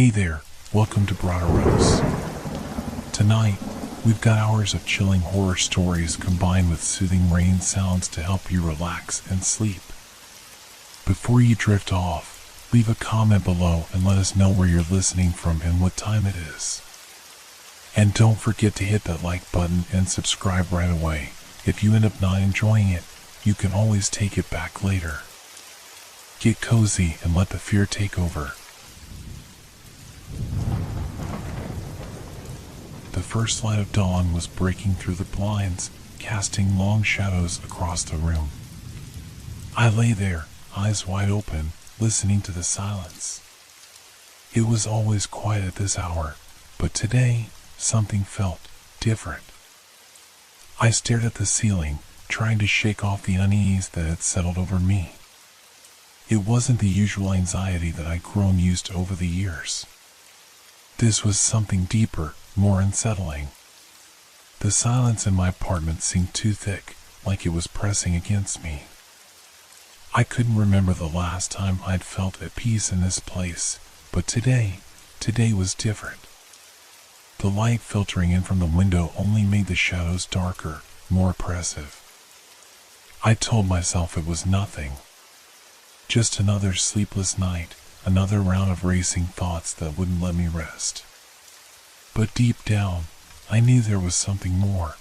Hey there, welcome to Broderos. Tonight, we've got hours of chilling horror stories combined with soothing rain sounds to help you relax and sleep. Before you drift off, leave a comment below and let us know where you're listening from and what time it is. And don't forget to hit that like button and subscribe right away. If you end up not enjoying it, you can always take it back later. Get cozy and let the fear take over. The first light of dawn was breaking through the blinds, casting long shadows across the room. I lay there, eyes wide open, listening to the silence. It was always quiet at this hour, but today, something felt different. I stared at the ceiling, trying to shake off the unease that had settled over me. It wasn't the usual anxiety that I'd grown used to over the years. This was something deeper, more unsettling. The silence in my apartment seemed too thick, like it was pressing against me. I couldn't remember the last time I'd felt at peace in this place, but today was different. The light filtering in from the window only made the shadows darker, more oppressive. I told myself it was nothing. Just another sleepless night, another round of racing thoughts that wouldn't let me rest. But deep down, I knew there was something more.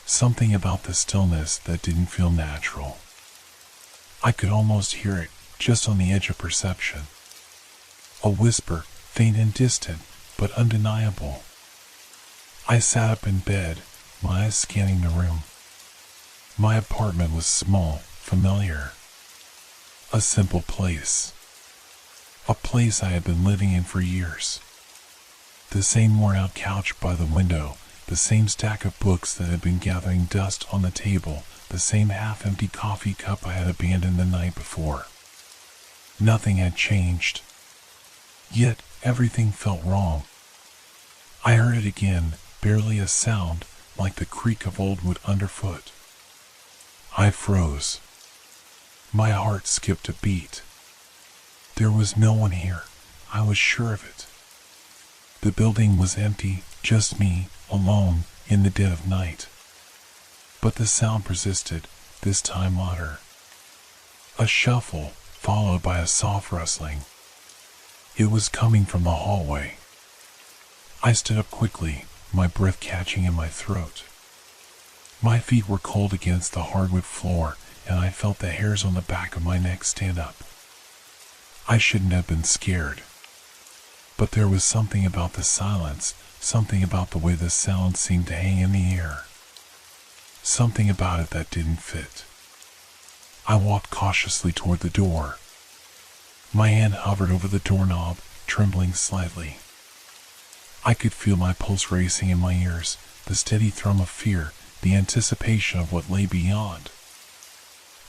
Something about the stillness that didn't feel natural. I could almost hear it, just on the edge of perception. A whisper, faint and distant, but undeniable. I sat up in bed, my eyes scanning the room. My apartment was small, familiar. A simple place. A place I had been living in for years. The same worn-out couch by the window, the same stack of books that had been gathering dust on the table, the same half-empty coffee cup I had abandoned the night before. Nothing had changed. Yet, everything felt wrong. I heard it again, barely a sound, like the creak of old wood underfoot. I froze. My heart skipped a beat. There was no one here, I was sure of it. The building was empty, just me, alone, in the dead of night. But the sound persisted, this time louder. A shuffle, followed by a soft rustling. It was coming from the hallway. I stood up quickly, my breath catching in my throat. My feet were cold against the hardwood floor, and I felt the hairs on the back of my neck stand up. I shouldn't have been scared. But there was something about the silence, something about the way the sound seemed to hang in the air. Something about it that didn't fit. I walked cautiously toward the door. My hand hovered over the doorknob, trembling slightly. I could feel my pulse racing in my ears, the steady thrum of fear, the anticipation of what lay beyond.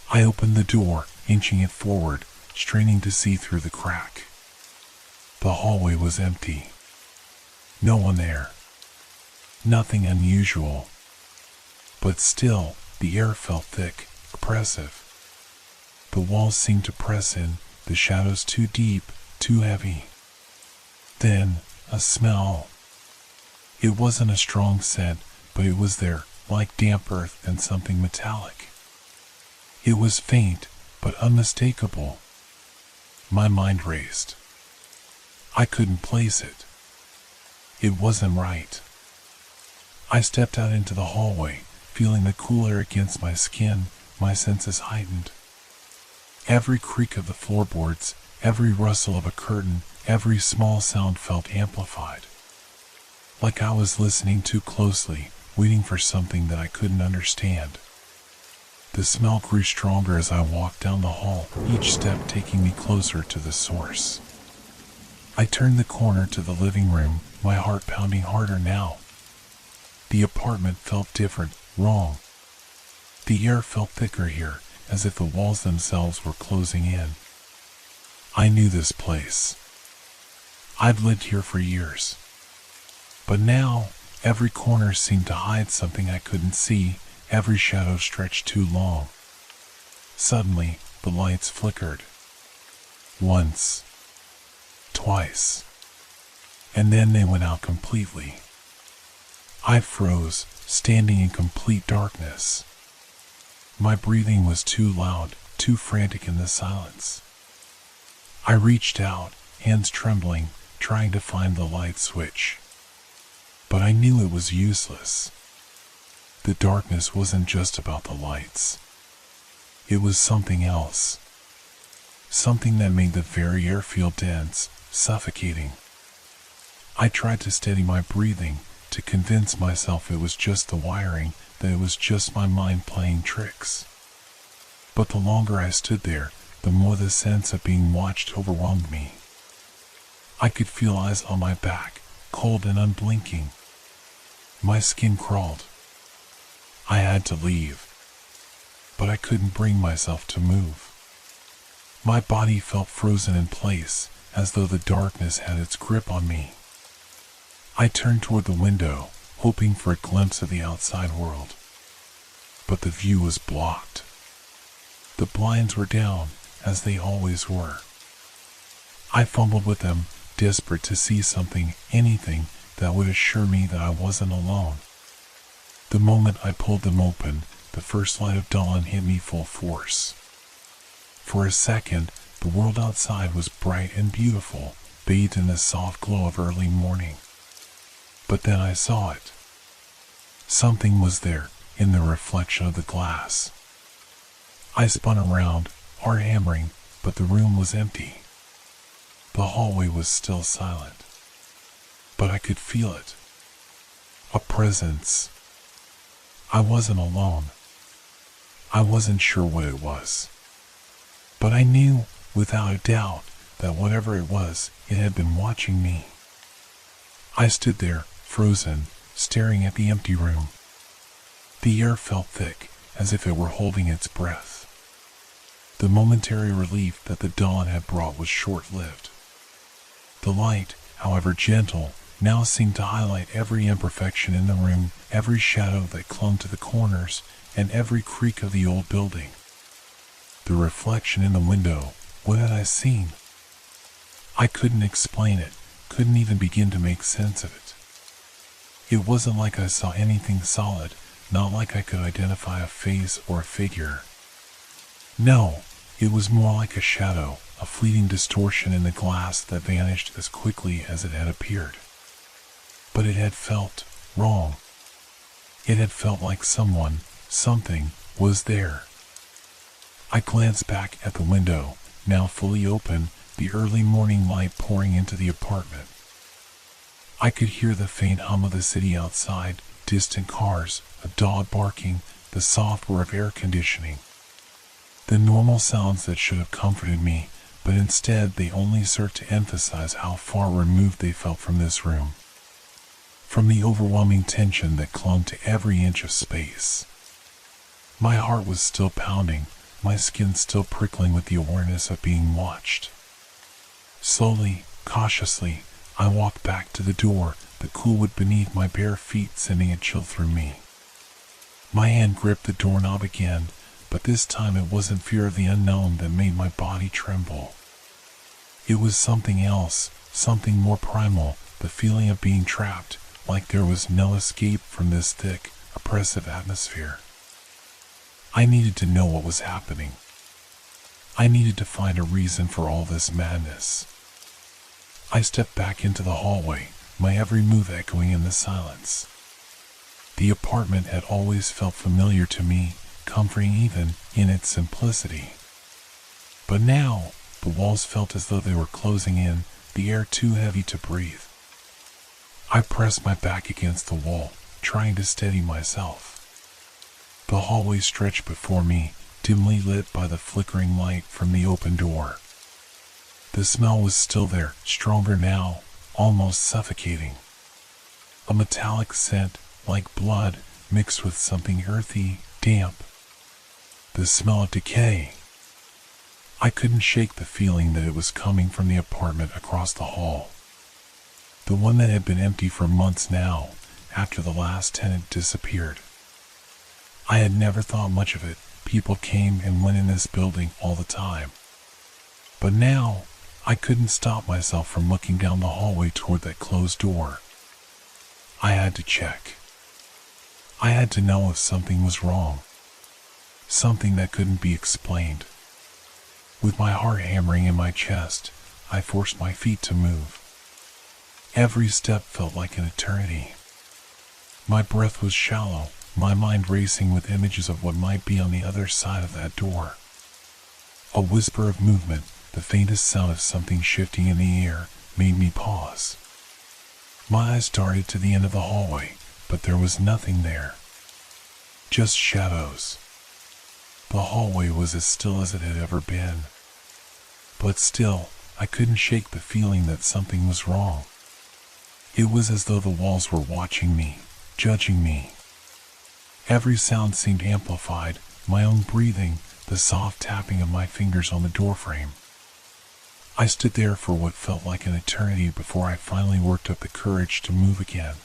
I opened the door, inching it forward, straining to see through the crack. The hallway was empty. No one there. Nothing unusual. But still, the air felt thick, oppressive. The walls seemed to press in, the shadows too deep, too heavy. Then, a smell. It wasn't a strong scent, but it was there, like damp earth and something metallic. It was faint, but unmistakable. My mind raced. I couldn't place it. It wasn't right. I stepped out into the hallway, feeling the cool air against my skin, my senses heightened. Every creak of the floorboards, every rustle of a curtain, every small sound felt amplified. Like I was listening too closely, waiting for something that I couldn't understand. The smell grew stronger as I walked down the hall, each step taking me closer to the source. I turned the corner to the living room, my heart pounding harder now. The apartment felt different, wrong. The air felt thicker here, as if the walls themselves were closing in. I knew this place. I'd lived here for years. But now, every corner seemed to hide something I couldn't see, every shadow stretched too long. Suddenly, the lights flickered. Once. Twice. and then they went out completely. I froze, standing in complete darkness. My breathing was too loud, too frantic in the silence. I reached out, hands trembling, trying to find the light switch. But I knew it was useless. The darkness wasn't just about the lights. It was something else. Something that made the very air feel dense, suffocating. I tried to steady my breathing, to convince myself it was just the wiring, that it was just my mind playing tricks. But the longer I stood there, the more the sense of being watched overwhelmed me. I could feel eyes on my back, cold and unblinking. My skin crawled. I had to leave, but I couldn't bring myself to move. My body felt frozen in place, as though the darkness had its grip on me. I turned toward the window, hoping for a glimpse of the outside world. But the view was blocked. The blinds were down, as they always were. I fumbled with them, desperate to see something, anything, that would assure me that I wasn't alone. The moment I pulled them open, the first light of dawn hit me full force. For a second, the world outside was bright and beautiful, bathed in the soft glow of early morning. But then I saw it. Something was there, in the reflection of the glass. I spun around, heart hammering, but the room was empty. The hallway was still silent. But I could feel it. A presence. I wasn't alone. I wasn't sure what it was. But I knew, without a doubt, that whatever it was, it had been watching me. I stood there, frozen, staring at the empty room. The air felt thick, as if it were holding its breath. The momentary relief that the dawn had brought was short-lived. The light, however gentle, now seemed to highlight every imperfection in the room, every shadow that clung to the corners, and every creak of the old building. The reflection in the window, what had I seen? I couldn't explain it, couldn't even begin to make sense of it. It wasn't like I saw anything solid, not like I could identify a face or a figure. No, it was more like a shadow, a fleeting distortion in the glass that vanished as quickly as it had appeared. But it had felt wrong. It had felt like someone, something, was there. I glanced back at the window, now fully open, the early morning light pouring into the apartment. I could hear the faint hum of the city outside, distant cars, a dog barking, the soft whir of air conditioning. The normal sounds that should have comforted me, but instead they only served to emphasize how far removed they felt from this room. From the overwhelming tension that clung to every inch of space. My heart was still pounding, my skin still prickling with the awareness of being watched. Slowly, cautiously, I walked back to the door, the cool wood beneath my bare feet sending a chill through me. My hand gripped the doorknob again, but this time it wasn't fear of the unknown that made my body tremble. It was something else, something more primal, the feeling of being trapped, like there was no escape from this thick, oppressive atmosphere. I needed to know what was happening. I needed to find a reason for all this madness. I stepped back into the hallway, my every move echoing in the silence. The apartment had always felt familiar to me, comforting even in its simplicity. But now, the walls felt as though they were closing in, the air too heavy to breathe. I pressed my back against the wall, trying to steady myself. The hallway stretched before me, dimly lit by the flickering light from the open door. The smell was still there, stronger now, almost suffocating. A metallic scent, like blood, mixed with something earthy, damp. The smell of decay. I couldn't shake the feeling that it was coming from the apartment across the hall. The one that had been empty for months now, after the last tenant disappeared. I had never thought much of it. People came and went in this building all the time. But now, I couldn't stop myself from looking down the hallway toward that closed door. I had to check. I had to know if something was wrong. Something that couldn't be explained. With my heart hammering in my chest, I forced my feet to move. Every step felt like an eternity. My breath was shallow, my mind racing with images of what might be on the other side of that door. A whisper of movement, the faintest sound of something shifting in the air, made me pause. My eyes darted to the end of the hallway, but there was nothing there. Just shadows. The hallway was as still as it had ever been. But still, I couldn't shake the feeling that something was wrong. It was as though the walls were watching me, judging me. Every sound seemed amplified, my own breathing, the soft tapping of my fingers on the doorframe. I stood there for what felt like an eternity before I finally worked up the courage to move again.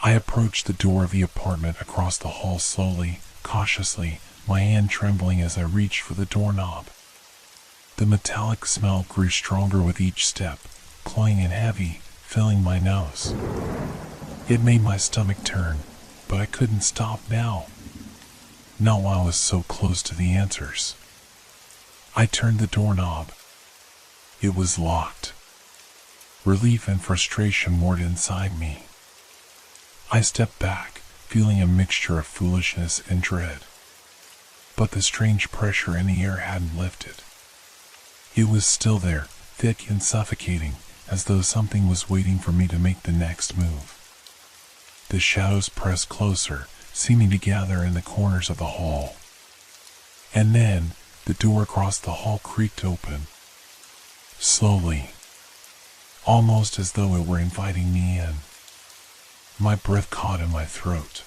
I approached the door of the apartment across the hall slowly, cautiously, my hand trembling as I reached for the doorknob. The metallic smell grew stronger with each step, cloying and heavy, filling my nose. It made my stomach turn, but I couldn't stop now. Not while I was so close to the answers. I turned the doorknob. It was locked. Relief and frustration warred inside me. I stepped back, feeling a mixture of foolishness and dread. But the strange pressure in the air hadn't lifted. It was still there, thick and suffocating, as though something was waiting for me to make the next move. The shadows pressed closer, seeming to gather in the corners of the hall. And then, the door across the hall creaked open. Slowly. Almost as though it were inviting me in. My breath caught in my throat.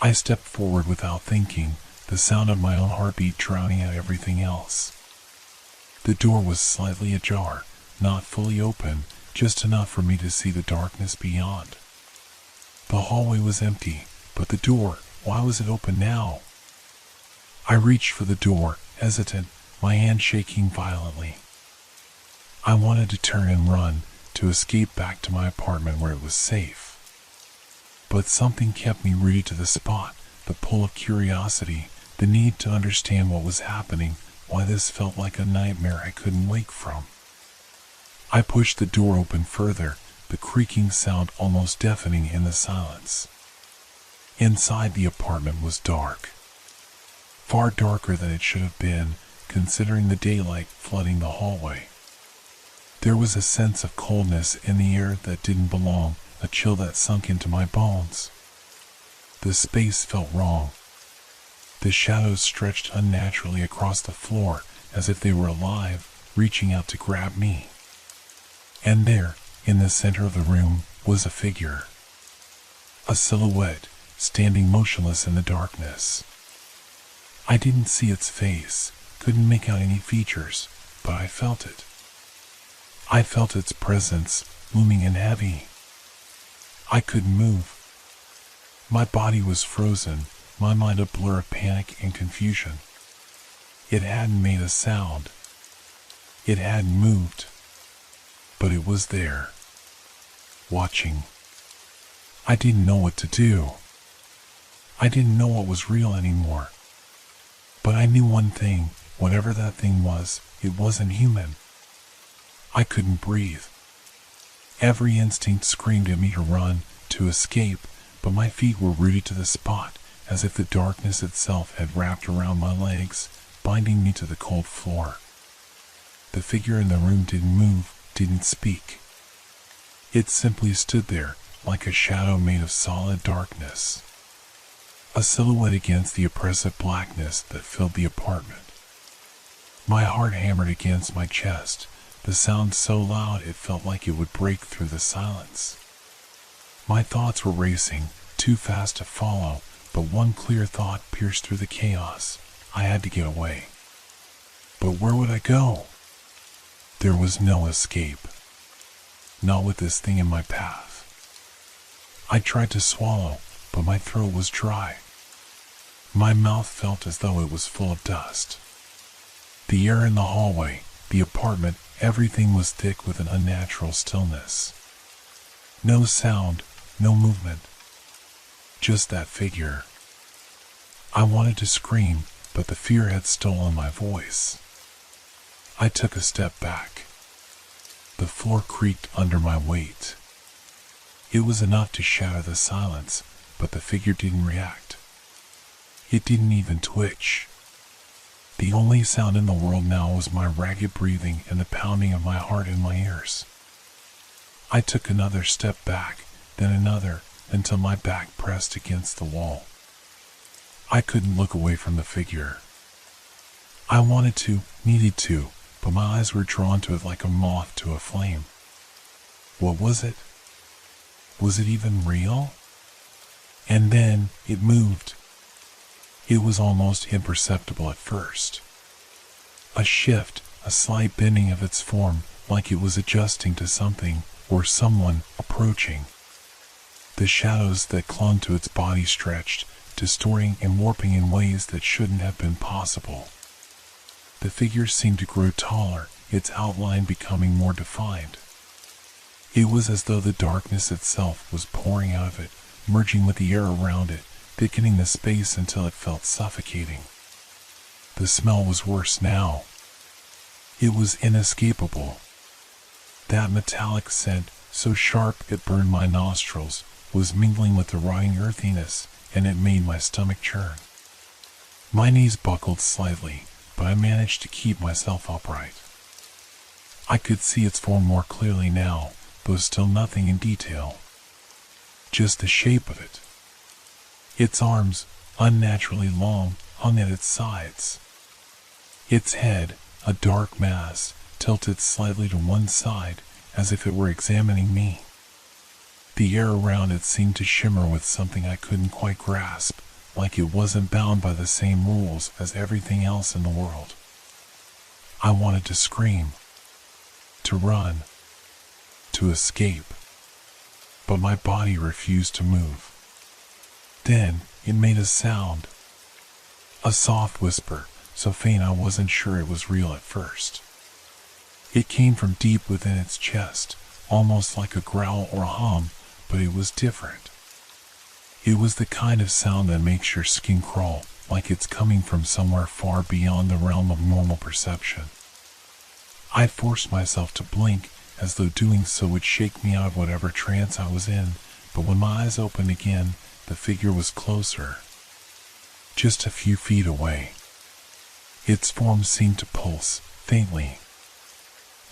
I stepped forward without thinking, the sound of my own heartbeat drowning out everything else. The door was slightly ajar, not fully open, just enough for me to see the darkness beyond. The hallway was empty, but the door, why was it open now? I reached for the door, hesitant, my hand shaking violently. I wanted to turn and run, to escape back to my apartment where it was safe. But something kept me rooted to the spot, the pull of curiosity, the need to understand what was happening, why this felt like a nightmare I couldn't wake from. I pushed the door open further, the creaking sound almost deafening in the silence. Inside the apartment was dark. Far darker than it should have been, considering the daylight flooding the hallway. There was a sense of coldness in the air that didn't belong, a chill that sunk into my bones. The space felt wrong. The shadows stretched unnaturally across the floor, as if they were alive, reaching out to grab me. And there, in the center of the room, was a figure. A silhouette, standing motionless in the darkness. I didn't see its face, couldn't make out any features, but I felt it. I felt its presence, looming and heavy. I couldn't move. My body was frozen, my mind a blur of panic and confusion. It hadn't made a sound. It hadn't moved. But it was there. Watching. I didn't know what to do. I didn't know what was real anymore. But I knew one thing, whatever that thing was, it wasn't human. I couldn't breathe. Every instinct screamed at me to run, to escape, but my feet were rooted to the spot, as if the darkness itself had wrapped around my legs, binding me to the cold floor. The figure in the room didn't move, didn't speak. It simply stood there, like a shadow made of solid darkness. A silhouette against the oppressive blackness that filled the apartment. My heart hammered against my chest, the sound so loud it felt like it would break through the silence. My thoughts were racing, too fast to follow, but one clear thought pierced through the chaos. I had to get away. But where would I go? There was no escape. Not with this thing in my path. I tried to swallow, but my throat was dry. My mouth felt as though it was full of dust. The air in the hallway, the apartment, everything was thick with an unnatural stillness. No sound, no movement. Just that figure. I wanted to scream, but the fear had stolen my voice. I took a step back. The floor creaked under my weight. It was enough to shatter the silence, but the figure didn't react. It didn't even twitch. The only sound in the world now was my ragged breathing and the pounding of my heart in my ears. I took another step back, then another, until my back pressed against the wall. I couldn't look away from the figure. I wanted to, needed to, but my eyes were drawn to it like a moth to a flame. What was it? Was it even real? And then it moved. It was almost imperceptible at first. A shift, a slight bending of its form, like it was adjusting to something or someone approaching. The shadows that clung to its body stretched, distorting and warping in ways that shouldn't have been possible. The figure seemed to grow taller, its outline becoming more defined. It was as though the darkness itself was pouring out of it, merging with the air around it, thickening the space until it felt suffocating. The smell was worse now. It was inescapable. That metallic scent, so sharp it burned my nostrils, was mingling with the rotting earthiness, and it made my stomach churn. My knees buckled slightly, but I managed to keep myself upright. I could see its form more clearly now, though still nothing in detail. Just the shape of it. Its arms, unnaturally long, hung at its sides. Its head, a dark mass, tilted slightly to one side, as if it were examining me. The air around it seemed to shimmer with something I couldn't quite grasp, like it wasn't bound by the same rules as everything else in the world. I wanted to scream, to run, to escape, but my body refused to move. Then it made a sound, a soft whisper, so faint I wasn't sure it was real at first. It came from deep within its chest, almost like a growl or a hum, but it was different. It was the kind of sound that makes your skin crawl, like it's coming from somewhere far beyond the realm of normal perception. I forced myself to blink, as though doing so would shake me out of whatever trance I was in, but when my eyes opened again, the figure was closer. Just a few feet away. Its form seemed to pulse, faintly,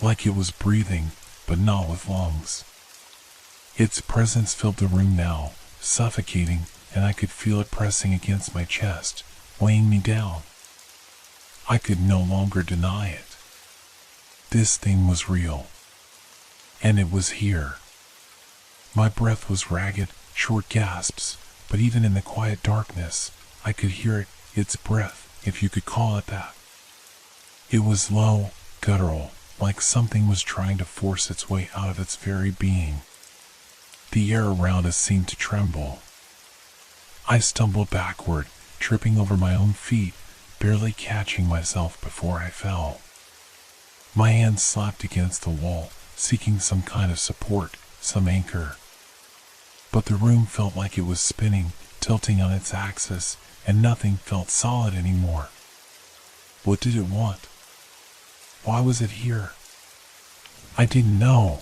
like it was breathing, but not with lungs. Its presence filled the room now, suffocating, and I could feel it pressing against my chest, weighing me down. I could no longer deny it. This thing was real. And it was here. My breath was ragged, short gasps, but even in the quiet darkness, I could hear it, its breath, if you could call it that. It was low, guttural, like something was trying to force its way out of its very being. The air around us seemed to tremble. I stumbled backward, tripping over my own feet, barely catching myself before I fell. My hands slapped against the wall, seeking some kind of support, some anchor. But the room felt like it was spinning, tilting on its axis, and nothing felt solid anymore. What did it want? Why was it here? I didn't know.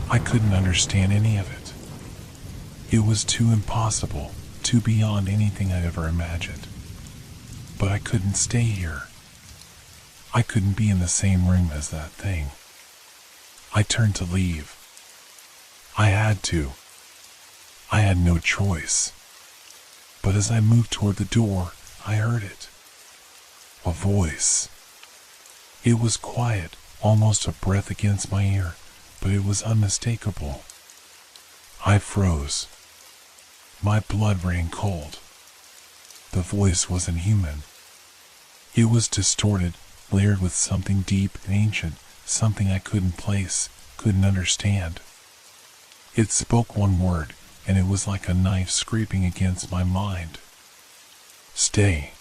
I couldn't understand any of it. It was too impossible, too beyond anything I'd ever imagined. But I couldn't stay here. I couldn't be in the same room as that thing. I turned to leave. I had to. I had no choice. But as I moved toward the door, I heard it. A voice. It was quiet, almost a breath against my ear, but it was unmistakable. I froze. My blood ran cold. The voice wasn't human. It was distorted, layered with something deep and ancient, something I couldn't place, couldn't understand. It spoke one word, and it was like a knife scraping against my mind. Stay.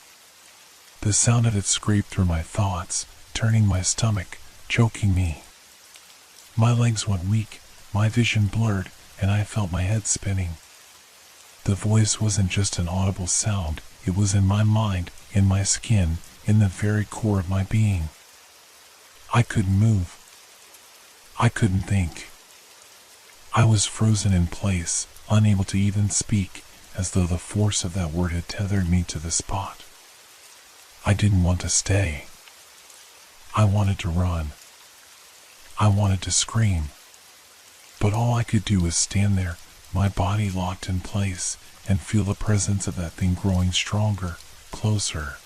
The sound of it scraped through my thoughts, turning my stomach, choking me. My legs went weak, my vision blurred, and I felt my head spinning. The voice wasn't just an audible sound, it was in my mind, in my skin, in the very core of my being. I couldn't move. I couldn't think. I was frozen in place, unable to even speak, as though the force of that word had tethered me to the spot. I didn't want to stay. I wanted to run. I wanted to scream. But all I could do was stand there, my body locked in place, and feel the presence of that thing growing stronger, closer.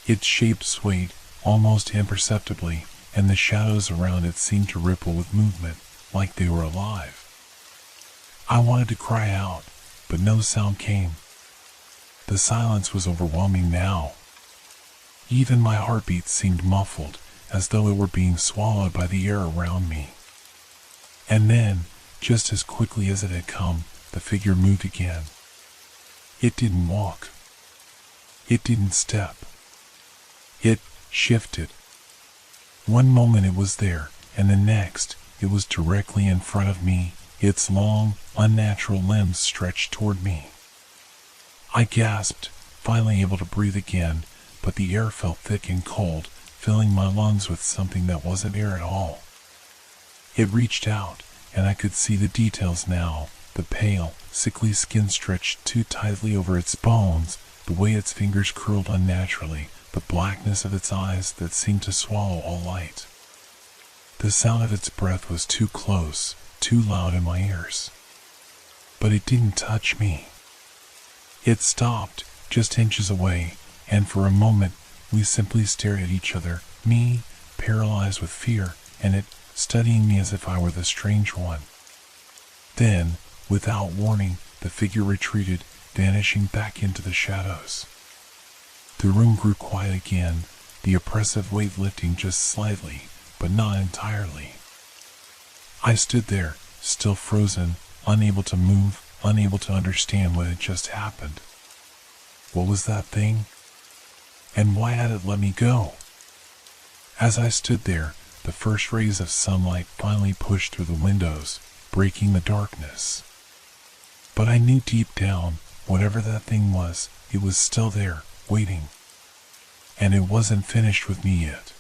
Its shape swayed, almost imperceptibly, and the shadows around it seemed to ripple with movement, like they were alive. I wanted to cry out, but no sound came. The silence was overwhelming now. Even my heartbeat seemed muffled, as though it were being swallowed by the air around me. And then, just as quickly as it had come, the figure moved again. It didn't walk. It didn't step. It shifted. One moment it was there, and the next, it was directly in front of me, its long, unnatural limbs stretched toward me. I gasped, finally able to breathe again, but the air felt thick and cold, filling my lungs with something that wasn't air at all. It reached out, and I could see the details now, the pale, sickly skin stretched too tightly over its bones, the way its fingers curled unnaturally, the blackness of its eyes that seemed to swallow all light. The sound of its breath was too close, too loud in my ears. But it didn't touch me. It stopped, just inches away, and for a moment, we simply stared at each other, me, paralyzed with fear, and it, studying me as if I were the strange one. Then, without warning, the figure retreated, vanishing back into the shadows. The room grew quiet again, the oppressive weight lifting just slightly, but not entirely. I stood there, still frozen, unable to move, unable to understand what had just happened. What was that thing? And why had it let me go? As I stood there, the first rays of sunlight finally pushed through the windows, breaking the darkness. But I knew deep down, whatever that thing was, it was still there, waiting. And it wasn't finished with me yet.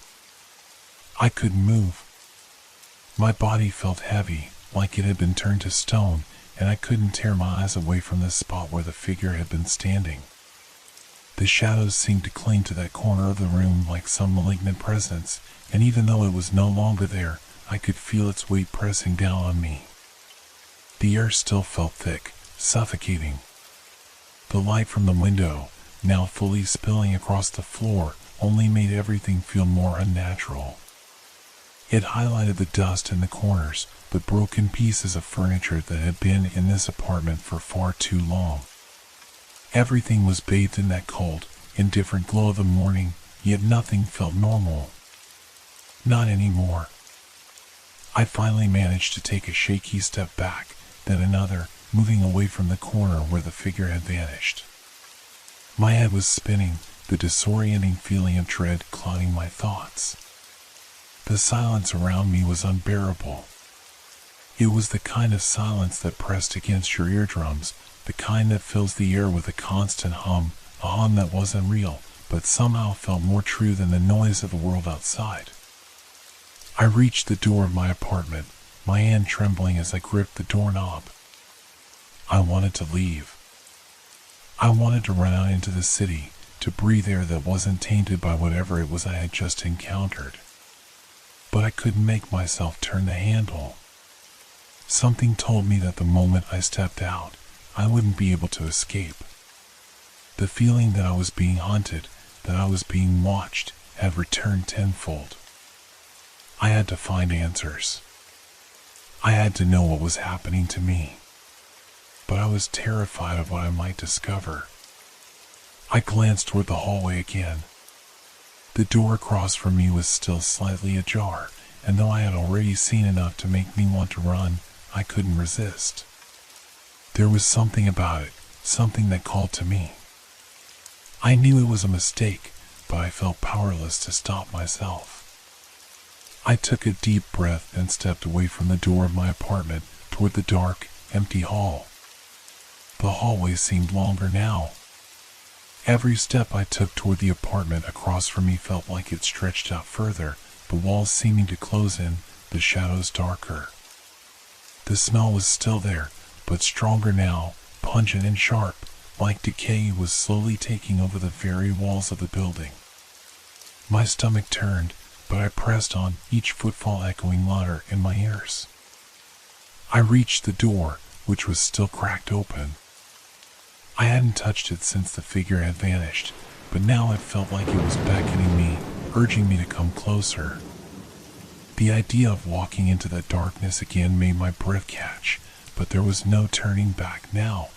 I couldn't move. My body felt heavy, like it had been turned to stone, and I couldn't tear my eyes away from the spot where the figure had been standing. The shadows seemed to cling to that corner of the room like some malignant presence, and even though it was no longer there, I could feel its weight pressing down on me. The air still felt thick, suffocating. The light from the window, now fully spilling across the floor, only made everything feel more unnatural. It highlighted the dust in the corners, the broken pieces of furniture that had been in this apartment for far too long. Everything was bathed in that cold, indifferent glow of the morning, yet nothing felt normal. Not anymore. I finally managed to take a shaky step back, then another, moving away from the corner where the figure had vanished. My head was spinning, the disorienting feeling of dread clouding my thoughts. The silence around me was unbearable. It was the kind of silence that pressed against your eardrums, the kind that fills the air with a constant hum, a hum that wasn't real, but somehow felt more true than the noise of the world outside. I reached the door of my apartment, my hand trembling as I gripped the doorknob. I wanted to leave. I wanted to run out into the city, to breathe air that wasn't tainted by whatever it was I had just encountered. But I couldn't make myself turn the handle. Something told me that the moment I stepped out, I wouldn't be able to escape. The feeling that I was being hunted, that I was being watched, had returned tenfold. I had to find answers. I had to know what was happening to me. But I was terrified of what I might discover. I glanced toward the hallway again. The door across from me was still slightly ajar, and though I had already seen enough to make me want to run, I couldn't resist. There was something about it, something that called to me. I knew it was a mistake, but I felt powerless to stop myself. I took a deep breath and stepped away from the door of my apartment toward the dark, empty hall. The hallway seemed longer now. Every step I took toward the apartment across from me felt like it stretched out further, the walls seeming to close in, the shadows darker. The smell was still there, but stronger now, pungent and sharp, like decay was slowly taking over the very walls of the building. My stomach turned, but I pressed on, each footfall echoing louder in my ears. I reached the door, which was still cracked open. I hadn't touched it since the figure had vanished, but now it felt like it was beckoning me, urging me to come closer. The idea of walking into that darkness again made my breath catch, but there was no turning back now.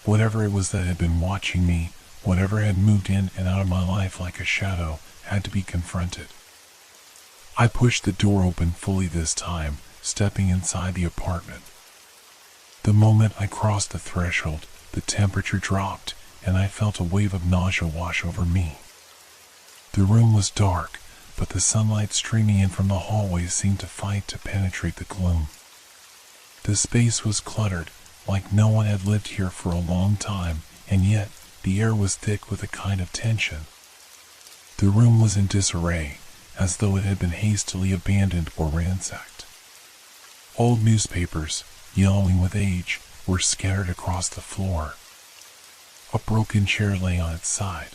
Whatever it was that had been watching me, whatever had moved in and out of my life like a shadow, had to be confronted. I pushed the door open fully this time, stepping inside the apartment. The moment I crossed the threshold, the temperature dropped, and I felt a wave of nausea wash over me. The room was dark, but the sunlight streaming in from the hallway seemed to fight to penetrate the gloom. The space was cluttered, like no one had lived here for a long time, and yet the air was thick with a kind of tension. The room was in disarray, as though it had been hastily abandoned or ransacked. Old newspapers, yellowing with age, were scattered across the floor. A broken chair lay on its side.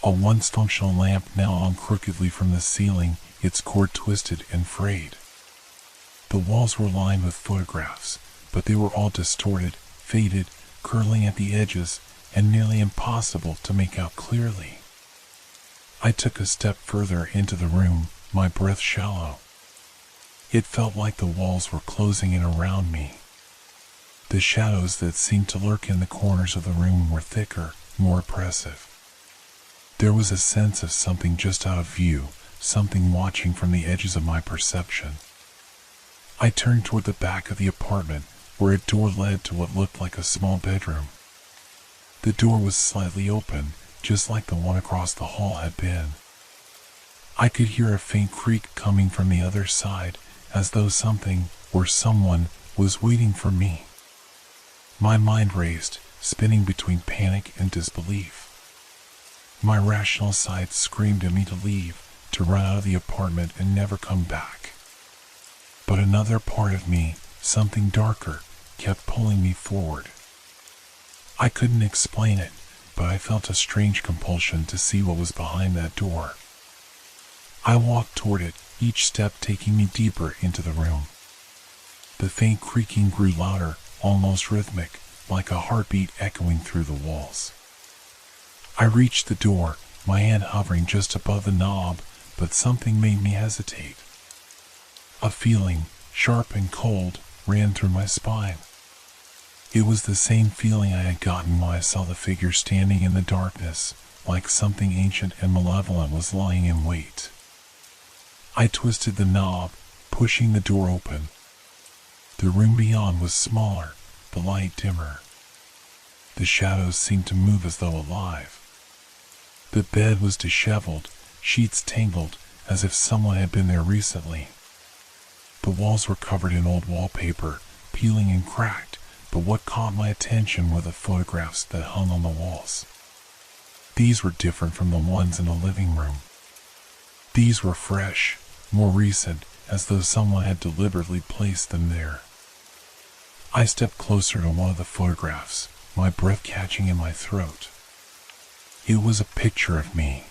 A once functional lamp now hung crookedly from the ceiling, its cord twisted and frayed. The walls were lined with photographs, but they were all distorted, faded, curling at the edges, and nearly impossible to make out clearly. I took a step further into the room, my breath shallow. It felt like the walls were closing in around me. The shadows that seemed to lurk in the corners of the room were thicker, more oppressive. There was a sense of something just out of view, something watching from the edges of my perception. I turned toward the back of the apartment, where a door led to what looked like a small bedroom. The door was slightly open, just like the one across the hall had been. I could hear a faint creak coming from the other side, as though something, or someone, was waiting for me. My mind raced, spinning between panic and disbelief. My rational side screamed at me to leave, to run out of the apartment and never come back. But another part of me, something darker, kept pulling me forward. I couldn't explain it, but I felt a strange compulsion to see what was behind that door. I walked toward it, each step taking me deeper into the room. The faint creaking grew louder, almost rhythmic, like a heartbeat echoing through the walls. I reached the door, my hand hovering just above the knob, but something made me hesitate. A feeling, sharp and cold, ran through my spine. It was the same feeling I had gotten when I saw the figure standing in the darkness, like something ancient and malevolent was lying in wait. I twisted the knob, pushing the door open. The room beyond was smaller, the light dimmer. The shadows seemed to move as though alive. The bed was disheveled, sheets tangled, as if someone had been there recently. The walls were covered in old wallpaper, peeling and cracked, but what caught my attention were the photographs that hung on the walls. These were different from the ones in the living room. These were fresh, more recent, as though someone had deliberately placed them there. I stepped closer to one of the photographs, my breath catching in my throat. It was a picture of me,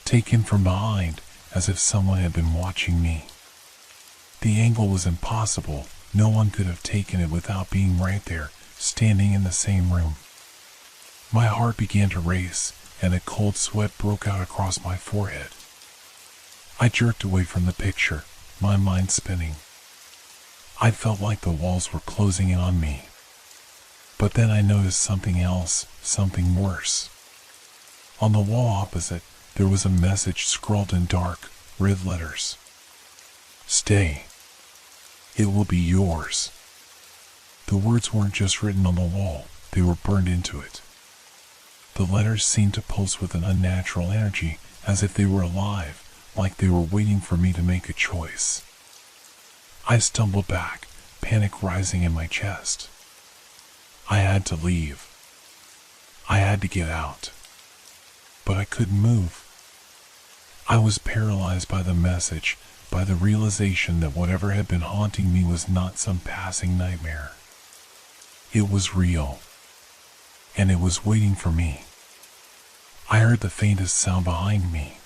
taken from behind, as if someone had been watching me. The angle was impossible. No one could have taken it without being right there, standing in the same room. My heart began to race, and a cold sweat broke out across my forehead. I jerked away from the picture, my mind spinning. I felt like the walls were closing in on me. But then I noticed something else, something worse. On the wall opposite, there was a message scrawled in dark, red letters. Stay. It will be yours. The words weren't just written on the wall, they were burned into it. The letters seemed to pulse with an unnatural energy, as if they were alive, like they were waiting for me to make a choice. I stumbled back, panic rising in my chest. I had to leave. I had to get out. But I couldn't move. I was paralyzed by the message, by the realization that whatever had been haunting me was not some passing nightmare. It was real. And it was waiting for me. I heard the faintest sound behind me.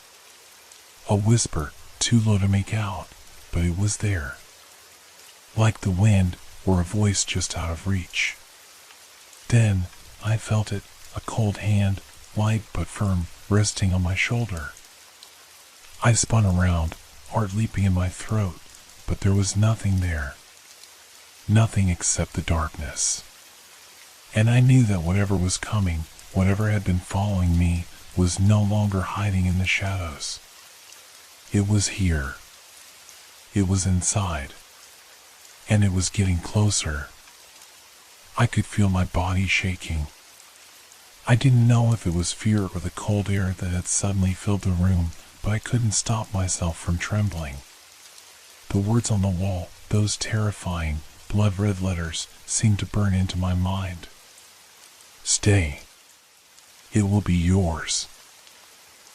A whisper, too low to make out, but it was there. Like the wind, or a voice just out of reach. Then, I felt it, a cold hand, light but firm, resting on my shoulder. I spun around, heart leaping in my throat, but there was nothing there. Nothing except the darkness. And I knew that whatever was coming, whatever had been following me, was no longer hiding in the shadows. It was here. It was inside. And it was getting closer. I could feel my body shaking. I didn't know if it was fear or the cold air that had suddenly filled the room, but I couldn't stop myself from trembling. The words on the wall, those terrifying, blood-red letters, seemed to burn into my mind. Stay. It will be yours.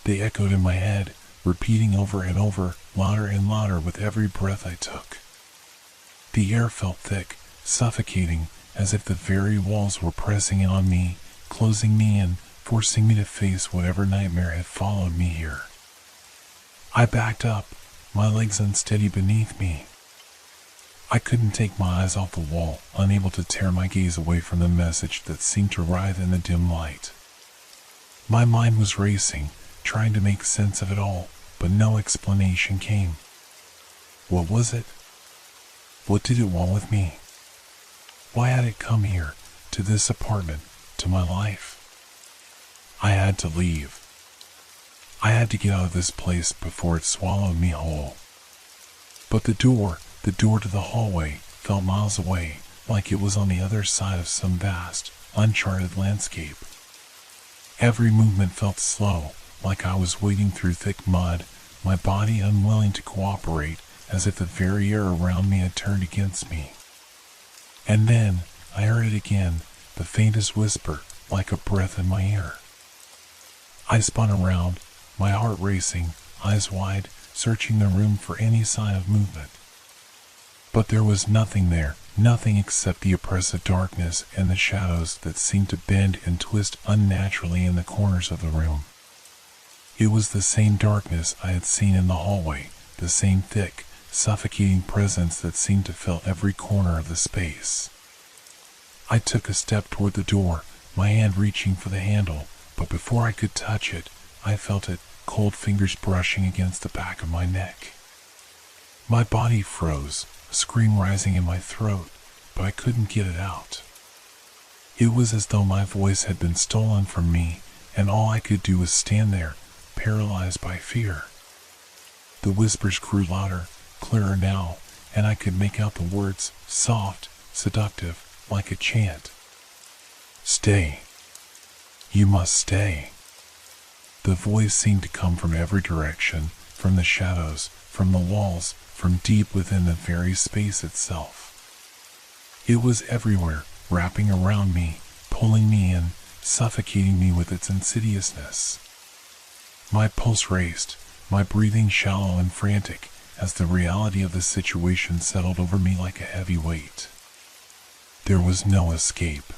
They echoed in my head, repeating over and over, louder and louder with every breath I took. The air felt thick, suffocating, as if the very walls were pressing in on me, closing me in, forcing me to face whatever nightmare had followed me here. I backed up, my legs unsteady beneath me. I couldn't take my eyes off the wall, unable to tear my gaze away from the message that seemed to writhe in the dim light. My mind was racing, trying to make sense of it all, but no explanation came. What was it? What did it want with me? Why had it come here, to this apartment, to my life? I had to leave. I had to get out of this place before it swallowed me whole. But the door to the hallway, felt miles away, like it was on the other side of some vast, uncharted landscape. Every movement felt slow, like I was wading through thick mud, my body unwilling to cooperate, as if the very air around me had turned against me. And then, I heard it again, the faintest whisper, like a breath in my ear. I spun around, my heart racing, eyes wide, searching the room for any sign of movement. But there was nothing there, nothing except the oppressive darkness and the shadows that seemed to bend and twist unnaturally in the corners of the room. It was the same darkness I had seen in the hallway, the same thick, suffocating presence that seemed to fill every corner of the space. I took a step toward the door, my hand reaching for the handle, but before I could touch it, I felt it, cold fingers brushing against the back of my neck. My body froze, a scream rising in my throat, but I couldn't get it out. It was as though my voice had been stolen from me, and all I could do was stand there, paralyzed by fear. The whispers grew louder, clearer now, and I could make out the words, soft, seductive, like a chant. Stay. You must stay. The voice seemed to come from every direction, from the shadows, from the walls, from deep within the very space itself. It was everywhere, wrapping around me, pulling me in, suffocating me with its insidiousness. My pulse raced, my breathing shallow and frantic, as the reality of the situation settled over me like a heavy weight. There was no escape.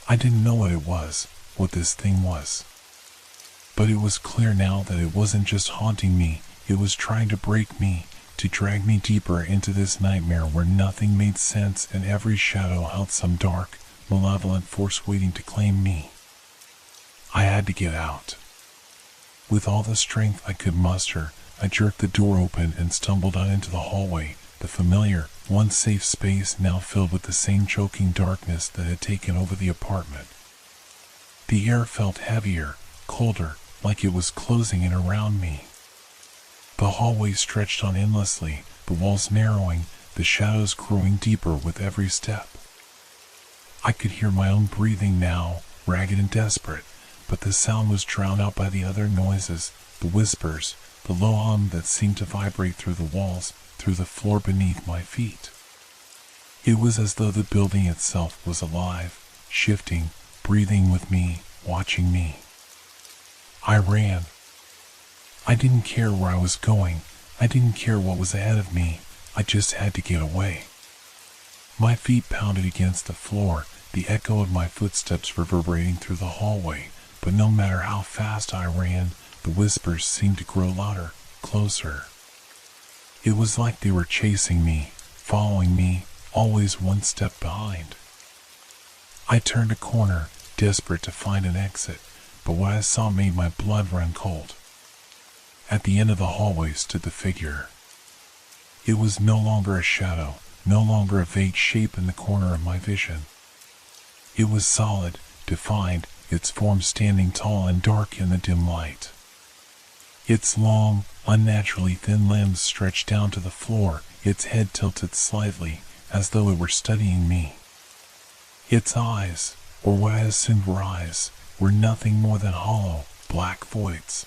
I didn't know what it was, what this thing was. But it was clear now that it wasn't just haunting me, it was trying to break me, to drag me deeper into this nightmare where nothing made sense and every shadow held some dark, malevolent force waiting to claim me. I had to get out. With all the strength I could muster, I jerked the door open and stumbled out into the hallway, the familiar, once safe space now filled with the same choking darkness that had taken over the apartment. The air felt heavier, colder, like it was closing in around me. The hallway stretched on endlessly, the walls narrowing, the shadows growing deeper with every step. I could hear my own breathing now, ragged and desperate, but the sound was drowned out by the other noises, the whispers, the low hum that seemed to vibrate through the walls, through the floor beneath my feet. It was as though the building itself was alive, shifting, breathing with me, watching me. I ran. I didn't care where I was going. I didn't care what was ahead of me. I just had to get away. My feet pounded against the floor, the echo of my footsteps reverberating through the hallway, but no matter how fast I ran, the whispers seemed to grow louder, closer. It was like they were chasing me, following me, always one step behind. I turned a corner, desperate to find an exit, but what I saw made my blood run cold. At the end of the hallway stood the figure. It was no longer a shadow, no longer a vague shape in the corner of my vision. It was solid, defined, its form standing tall and dark in the dim light. Its long, unnaturally thin limbs stretched down to the floor, its head tilted slightly, as though it were studying me. Its eyes, or what I assumed were eyes, were nothing more than hollow, black voids.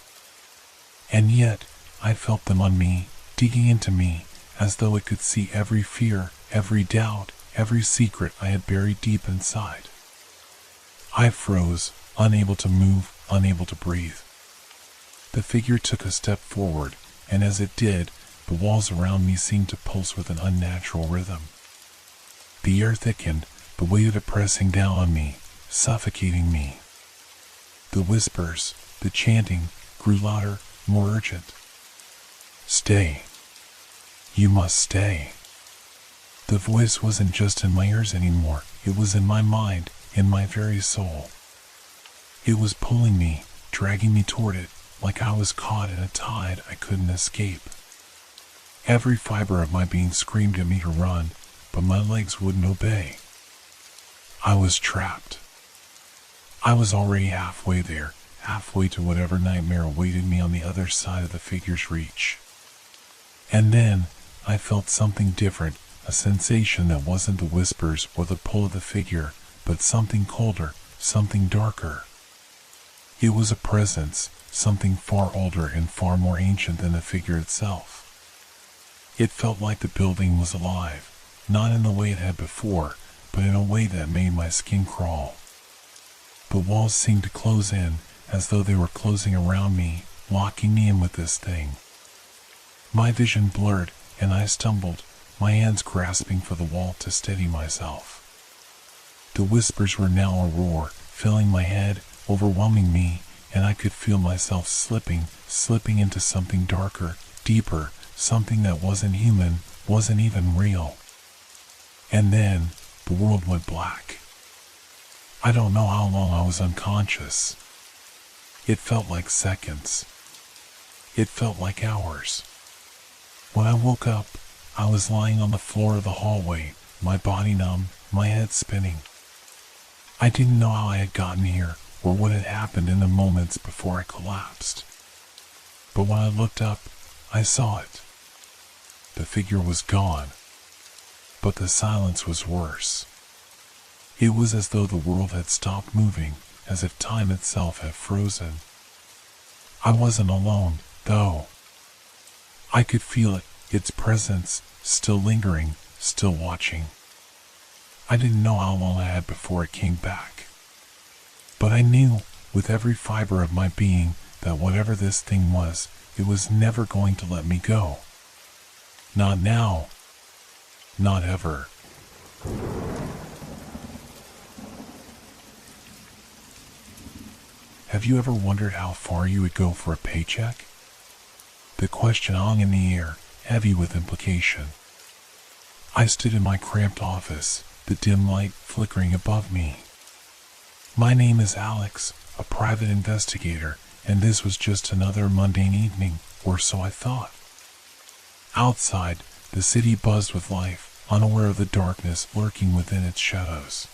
And yet, I felt them on me, digging into me, as though it could see every fear, every doubt, every secret I had buried deep inside. I froze, unable to move, unable to breathe. The figure took a step forward, and as it did, the walls around me seemed to pulse with an unnatural rhythm. The air thickened, the weight of it pressing down on me, suffocating me. The whispers, the chanting, grew louder, more urgent. Stay. You must stay. The voice wasn't just in my ears anymore, it was in my mind, in my very soul. It was pulling me, dragging me toward it, like I was caught in a tide I couldn't escape. Every fiber of my being screamed at me to run, but my legs wouldn't obey. I was trapped. I was already halfway there, halfway to whatever nightmare awaited me on the other side of the figure's reach. And then, I felt something different, a sensation that wasn't the whispers or the pull of the figure, but something colder, something darker. It was a presence, something far older and far more ancient than the figure itself. It felt like the building was alive, not in the way it had before, but in a way that made my skin crawl. The walls seemed to close in, as though they were closing around me, locking me in with this thing. My vision blurred, and I stumbled, my hands grasping for the wall to steady myself. The whispers were now a roar, filling my head, overwhelming me, and I could feel myself slipping into something darker, deeper, something that wasn't human, wasn't even real. And then, the world went black. I don't know how long I was unconscious. It felt like seconds. It felt like hours. When I woke up, I was lying on the floor of the hallway, my body numb, my head spinning. I didn't know how I had gotten here, or what had happened in the moments before I collapsed. But when I looked up, I saw it. The figure was gone. But the silence was worse. It was as though the world had stopped moving, as if time itself had frozen. I wasn't alone, though. I could feel it, its presence, still lingering, still watching. I didn't know how long I had before it came back. But I knew, with every fiber of my being, that whatever this thing was, it was never going to let me go. Not now. Not ever. Have you ever wondered how far you would go for a paycheck? The question hung in the air, heavy with implication. I stood in my cramped office, the dim light flickering above me. My name is Alex, a private investigator, and this was just another mundane evening, or so I thought. Outside, the city buzzed with life, unaware of the darkness lurking within its shadows.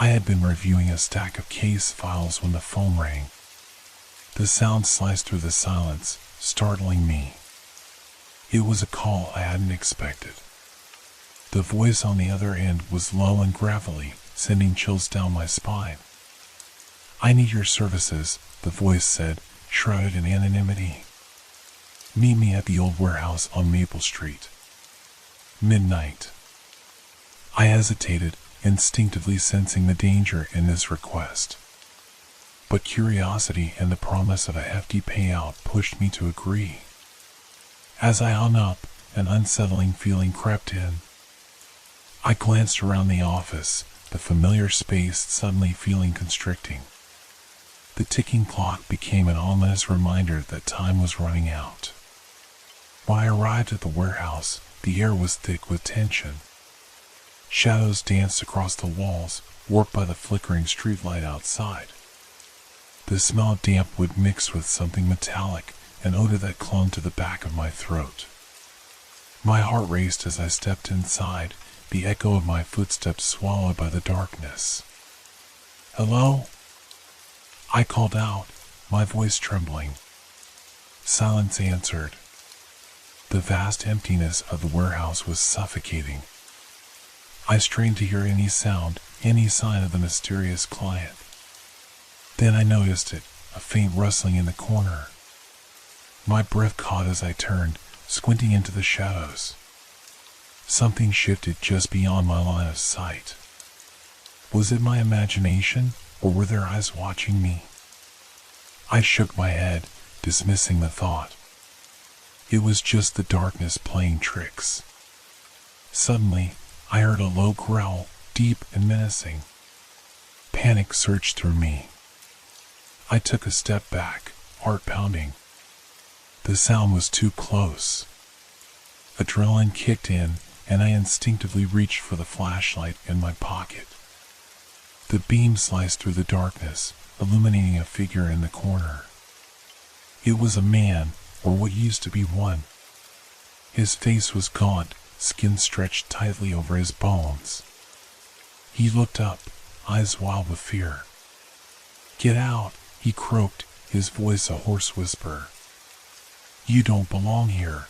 I had been reviewing a stack of case files when the phone rang. The sound sliced through the silence, startling me. It was a call I hadn't expected. The voice on the other end was low and gravelly, sending chills down my spine. "I need your services," the voice said, shrouded in anonymity. "Meet me at the old warehouse on Maple Street. Midnight." I hesitated, instinctively sensing the danger in this request. But curiosity and the promise of a hefty payout pushed me to agree. As I hung up, an unsettling feeling crept in. I glanced around the office, the familiar space suddenly feeling constricting. The ticking clock became an ominous reminder that time was running out. When I arrived at the warehouse, the air was thick with tension. Shadows danced across the walls, warped by the flickering streetlight outside. The smell of damp wood mixed with something metallic, an odor that clung to the back of my throat. My heart raced as I stepped inside, the echo of my footsteps swallowed by the darkness. "Hello?" I called out, my voice trembling. Silence answered. The vast emptiness of the warehouse was suffocating. I strained to hear any sound, any sign of the mysterious client. Then I noticed it, a faint rustling in the corner. My breath caught as I turned, squinting into the shadows. Something shifted just beyond my line of sight. Was it my imagination, or were there eyes watching me? I shook my head, dismissing the thought. It was just the darkness playing tricks. Suddenly, I heard a low growl, deep and menacing. Panic surged through me. I took a step back, heart pounding. The sound was too close. Adrenaline kicked in, and I instinctively reached for the flashlight in my pocket. The beam sliced through the darkness, illuminating a figure in the corner. It was a man, or what used to be one. His face was gaunt, skin stretched tightly over his bones. He looked up, eyes wild with fear. "Get out," he croaked, his voice a hoarse whisper. "You don't belong here."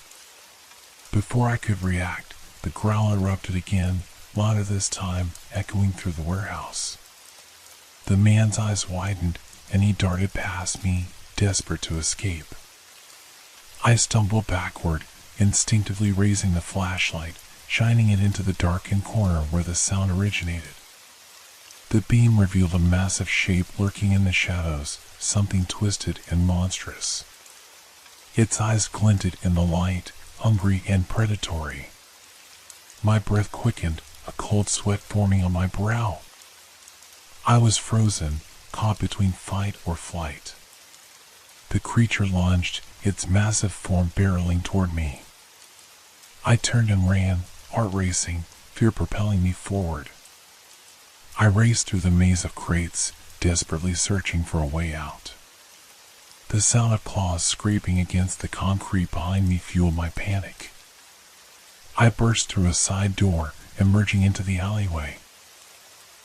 Before I could react, the growl erupted again, louder this time, echoing through the warehouse. The man's eyes widened, and he darted past me, desperate to escape. I stumbled backward, instinctively raising the flashlight, shining it into the darkened corner where the sound originated. The beam revealed a massive shape lurking in the shadows, something twisted and monstrous. Its eyes glinted in the light, hungry and predatory. My breath quickened, a cold sweat forming on my brow. I was frozen, caught between fight or flight. The creature lunged, its massive form barreling toward me. I turned and ran, heart racing, fear propelling me forward. I raced through the maze of crates, desperately searching for a way out. The sound of claws scraping against the concrete behind me fueled my panic. I burst through a side door, emerging into the alleyway.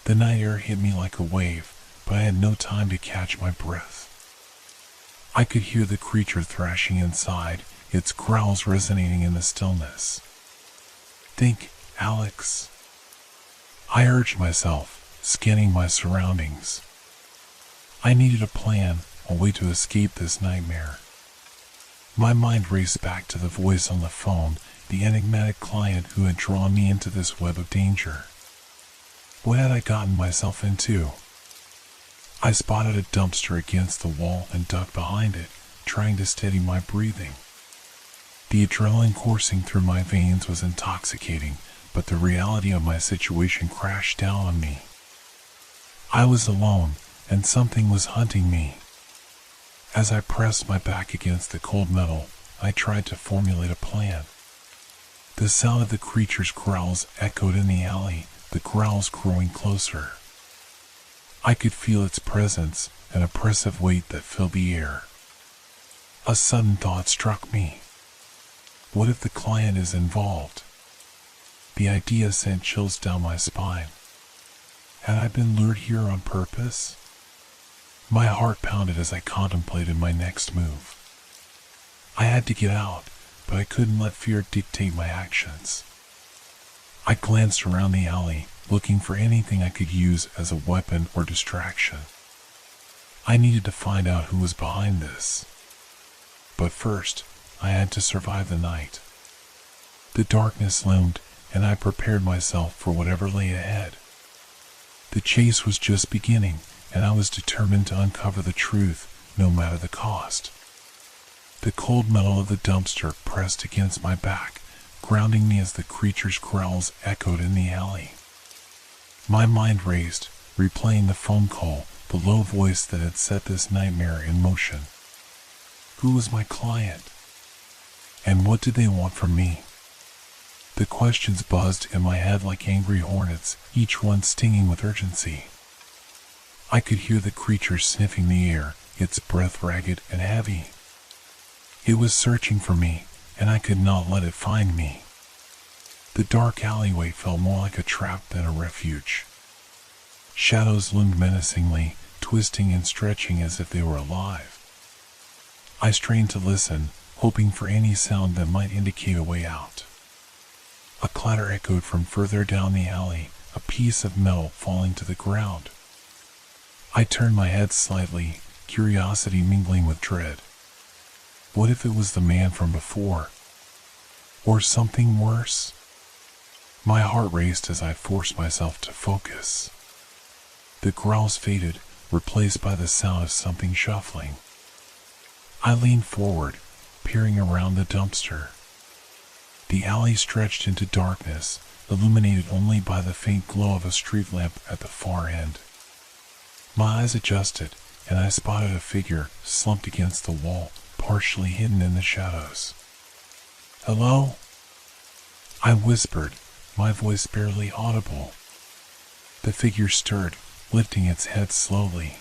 The night air hit me like a wave, but I had no time to catch my breath. I could hear the creature thrashing inside, its growls resonating in the stillness. "Think, Alex." I urged myself, scanning my surroundings. I needed a plan, a way to escape this nightmare. My mind raced back to the voice on the phone, the enigmatic client who had drawn me into this web of danger. What had I gotten myself into? I spotted a dumpster against the wall and ducked behind it, trying to steady my breathing. The adrenaline coursing through my veins was intoxicating, but the reality of my situation crashed down on me. I was alone, and something was hunting me. As I pressed my back against the cold metal, I tried to formulate a plan. The sound of the creature's growls echoed in the alley, the growls growing closer. I could feel its presence, an oppressive weight that filled the air. A sudden thought struck me. What if the client is involved? The idea sent chills down my spine. Had I been lured here on purpose? My heart pounded as I contemplated my next move. I had to get out, but I couldn't let fear dictate my actions. I glanced around the alley, looking for anything I could use as a weapon or distraction. I needed to find out who was behind this. But first, I had to survive the night. The darkness loomed, and I prepared myself for whatever lay ahead. The chase was just beginning, and I was determined to uncover the truth, no matter the cost. The cold metal of the dumpster pressed against my back, grounding me as the creature's growls echoed in the alley. My mind raced, replaying the phone call, the low voice that had set this nightmare in motion. Who was my client? And what did they want from me? The questions buzzed in my head like angry hornets, each one stinging with urgency. I could hear the creature sniffing the air, its breath ragged and heavy. It was searching for me, and I could not let it find me. The dark alleyway felt more like a trap than a refuge. Shadows loomed menacingly, twisting and stretching as if they were alive. I strained to listen, hoping for any sound that might indicate a way out. A clatter echoed from further down the alley, a piece of metal falling to the ground. I turned my head slightly, curiosity mingling with dread. What if it was the man from before? Or something worse? My heart raced as I forced myself to focus. The growls faded, replaced by the sound of something shuffling. I leaned forward, peering around the dumpster. The alley stretched into darkness, illuminated only by the faint glow of a street lamp at the far end. My eyes adjusted, and I spotted a figure slumped against the wall, partially hidden in the shadows. "Hello?" I whispered, my voice barely audible. The figure stirred, lifting its head slowly.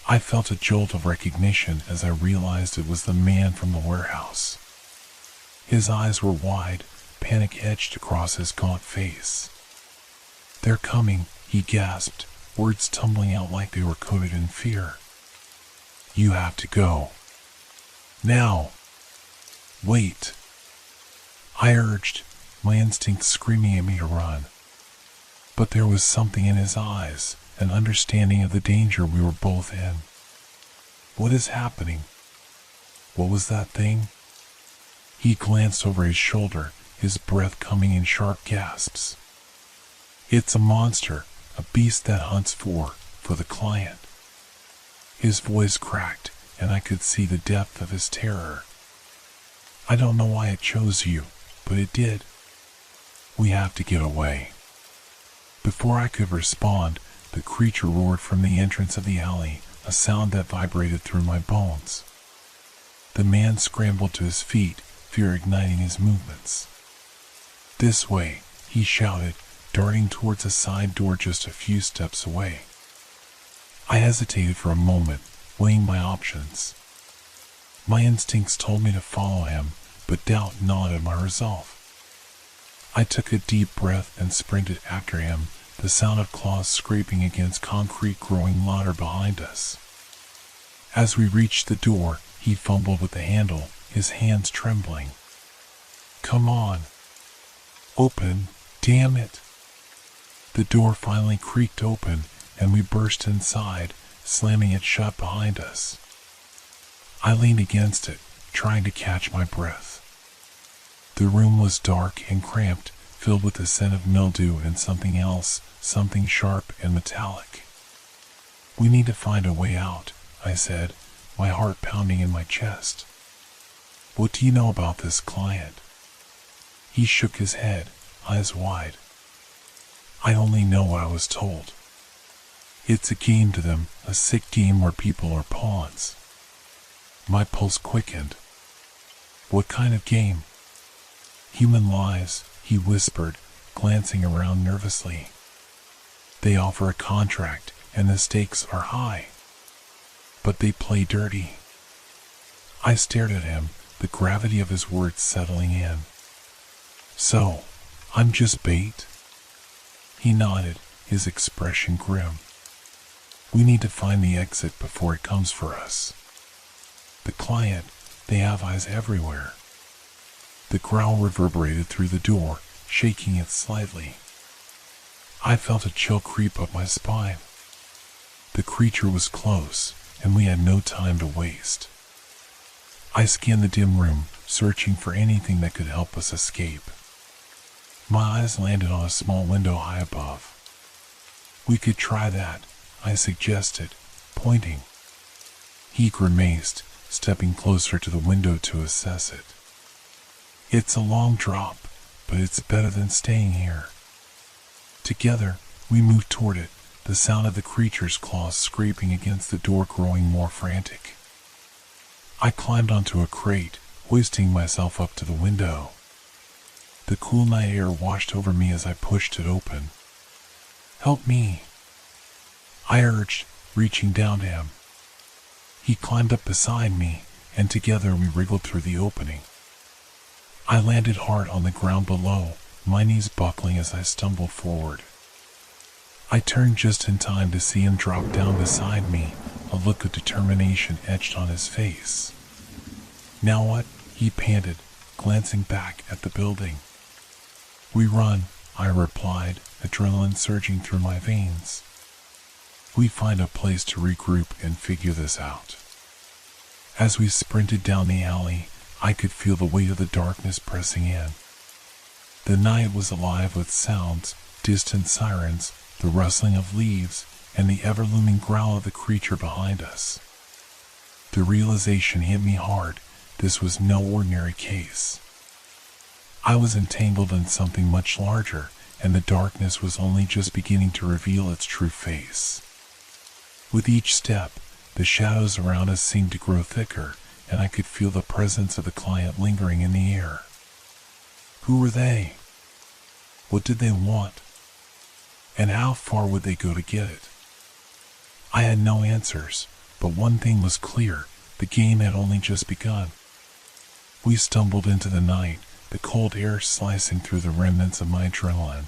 I felt a jolt of recognition as I realized it was the man from the warehouse. His eyes were wide, panic etched across his gaunt face. "They're coming," he gasped, words tumbling out like they were coated in fear. "You have to go. Now. Wait," I urged, my instincts screaming at me to run. But there was something in his eyes, an understanding of the danger we were both in. "What is happening? What was that thing?" He glanced over his shoulder, his breath coming in sharp gasps. "It's a monster, a beast that hunts for the client." His voice cracked, and I could see the depth of his terror. "I don't know why it chose you, but it did. We have to get away." Before I could respond, the creature roared from the entrance of the alley, a sound that vibrated through my bones. The man scrambled to his feet, fear igniting his movements. "This way," he shouted, darting towards a side door just a few steps away. I hesitated for a moment, weighing my options. My instincts told me to follow him, but doubt gnawed at my resolve. I took a deep breath and sprinted after him, the sound of claws scraping against concrete growing louder behind us. As we reached the door, he fumbled with the handle, his hands trembling. "Come on. Open, damn it." The door finally creaked open, and we burst inside, slamming it shut behind us. I leaned against it, trying to catch my breath. The room was dark and cramped, filled with the scent of mildew and something else, something sharp and metallic. "We need to find a way out," I said, my heart pounding in my chest. "What do you know about this client?" He shook his head, eyes wide. "I only know what I was told. It's a game to them, a sick game where people are pawns." My pulse quickened. "What kind of game?" "Human lives," he whispered, glancing around nervously. "They offer a contract, and the stakes are high. But they play dirty." I stared at him, the gravity of his words settling in. "So, I'm just bait?" He nodded, his expression grim. "We need to find the exit before it comes for us. The client, they have eyes everywhere." The growl reverberated through the door, shaking it slightly. I felt a chill creep up my spine. The creature was close, and we had no time to waste. I scanned the dim room, searching for anything that could help us escape. My eyes landed on a small window high above. "We could try that," I suggested, pointing. He grimaced, stepping closer to the window to assess it. "It's a long drop, but it's better than staying here." Together, we moved toward it, the sound of the creature's claws scraping against the door growing more frantic. I climbed onto a crate, hoisting myself up to the window. The cool night air washed over me as I pushed it open. "Help me," I urged, reaching down to him. He climbed up beside me, and together we wriggled through the opening. I landed hard on the ground below, my knees buckling as I stumbled forward. I turned just in time to see him drop down beside me, a look of determination etched on his face. "Now what?" he panted, glancing back at the building. "We run," I replied, adrenaline surging through my veins. "We find a place to regroup and figure this out." As we sprinted down the alley, I could feel the weight of the darkness pressing in. The night was alive with sounds, distant sirens, the rustling of leaves, and the ever-looming growl of the creature behind us. The realization hit me hard. This was no ordinary case. I was entangled in something much larger, and the darkness was only just beginning to reveal its true face. With each step, the shadows around us seemed to grow thicker, and I could feel the presence of the client lingering in the air. Who were they? What did they want? And how far would they go to get it? I had no answers, but one thing was clear: the game had only just begun. We stumbled into the night, the cold air slicing through the remnants of my adrenaline.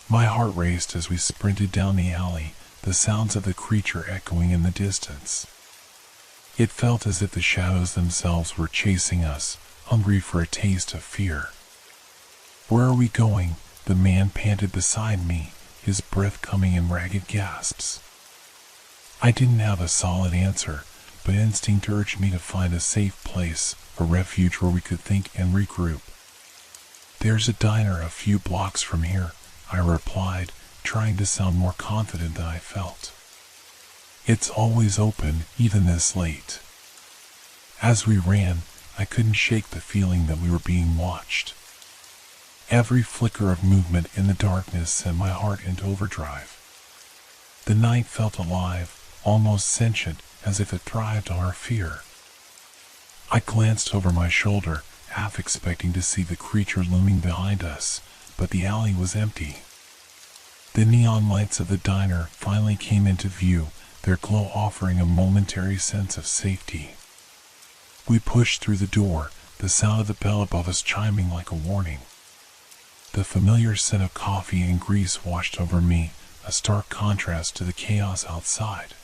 My heart raced as we sprinted down the alley, the sounds of the creature echoing in the distance. It felt as if the shadows themselves were chasing us, hungry for a taste of fear. "Where are we going?" the man panted beside me, his breath coming in ragged gasps. I didn't have a solid answer, but instinct urged me to find a safe place, a refuge where we could think and regroup. "There's a diner a few blocks from here," I replied, trying to sound more confident than I felt. "It's always open, even this late." As we ran, I couldn't shake the feeling that we were being watched. Every flicker of movement in the darkness sent my heart into overdrive. The night felt alive, almost sentient, as if it thrived on our fear. I glanced over my shoulder, half expecting to see the creature looming behind us, but the alley was empty. The neon lights of the diner finally came into view, their glow offering a momentary sense of safety. We pushed through the door, the sound of the bell above us chiming like a warning. The familiar scent of coffee and grease washed over me, a stark contrast to the chaos outside.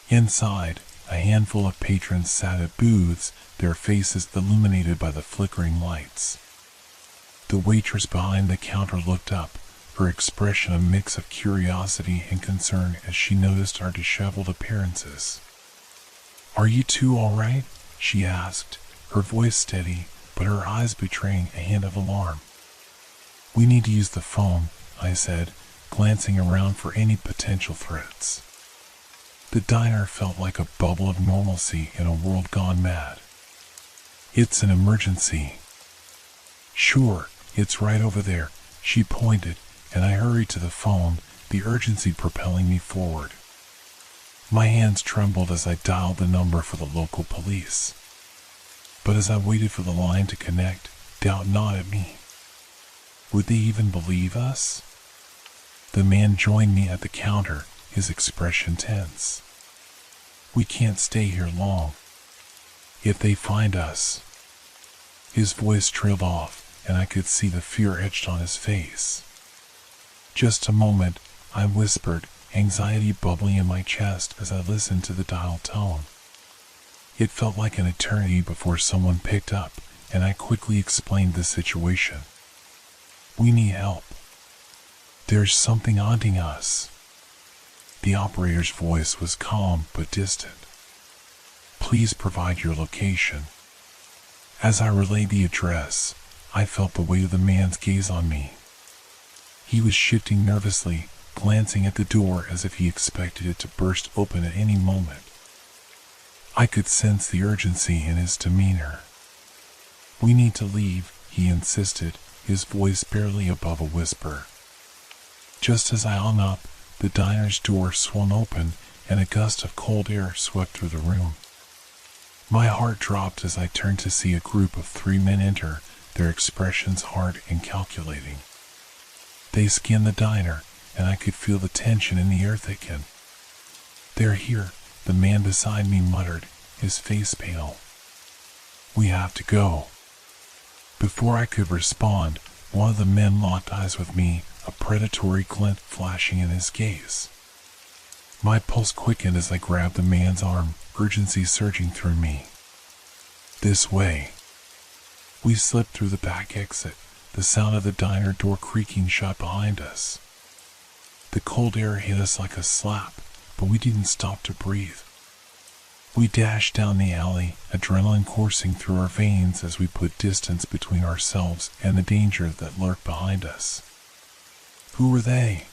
Inside, a handful of patrons sat at booths, their faces illuminated by the flickering lights. The waitress behind the counter looked up, her expression a mix of curiosity and concern as she noticed our disheveled appearances. "Are you two all right?" she asked, her voice steady, but her eyes betraying a hint of alarm. "We need to use the phone," I said, glancing around for any potential threats. The diner felt like a bubble of normalcy in a world gone mad. "It's an emergency." "Sure, it's right over there," she pointed, and I hurried to the phone, the urgency propelling me forward. My hands trembled as I dialed the number for the local police. But as I waited for the line to connect, doubt gnawed at me. Would they even believe us? The man joined me at the counter, his expression tense. "We can't stay here long. If they find us..." His voice trailed off, and I could see the fear etched on his face. "Just a moment," I whispered, anxiety bubbling in my chest as I listened to the dial tone. It felt like an eternity before someone picked up, and I quickly explained the situation. "We need help. There's something haunting us." The operator's voice was calm but distant. "Please provide your location." As I relayed the address, I felt the weight of the man's gaze on me. He was shifting nervously, glancing at the door as if he expected it to burst open at any moment. I could sense the urgency in his demeanor. "We need to leave," he insisted, his voice barely above a whisper. Just as I hung up, the diner's door swung open and a gust of cold air swept through the room. My heart dropped as I turned to see a group of 3 men enter, their expressions hard and calculating. They scanned the diner, and I could feel the tension in the air thicken. "They're here," the man beside me muttered, his face pale. "We have to go." Before I could respond, one of the men locked eyes with me, a predatory glint flashing in his gaze. My pulse quickened as I grabbed the man's arm, urgency surging through me. "This way." We slipped through the back exit, the sound of the diner door creaking shut behind us. The cold air hit us like a slap, but we didn't stop to breathe. We dashed down the alley, adrenaline coursing through our veins as we put distance between ourselves and the danger that lurked behind us. "Who were they?"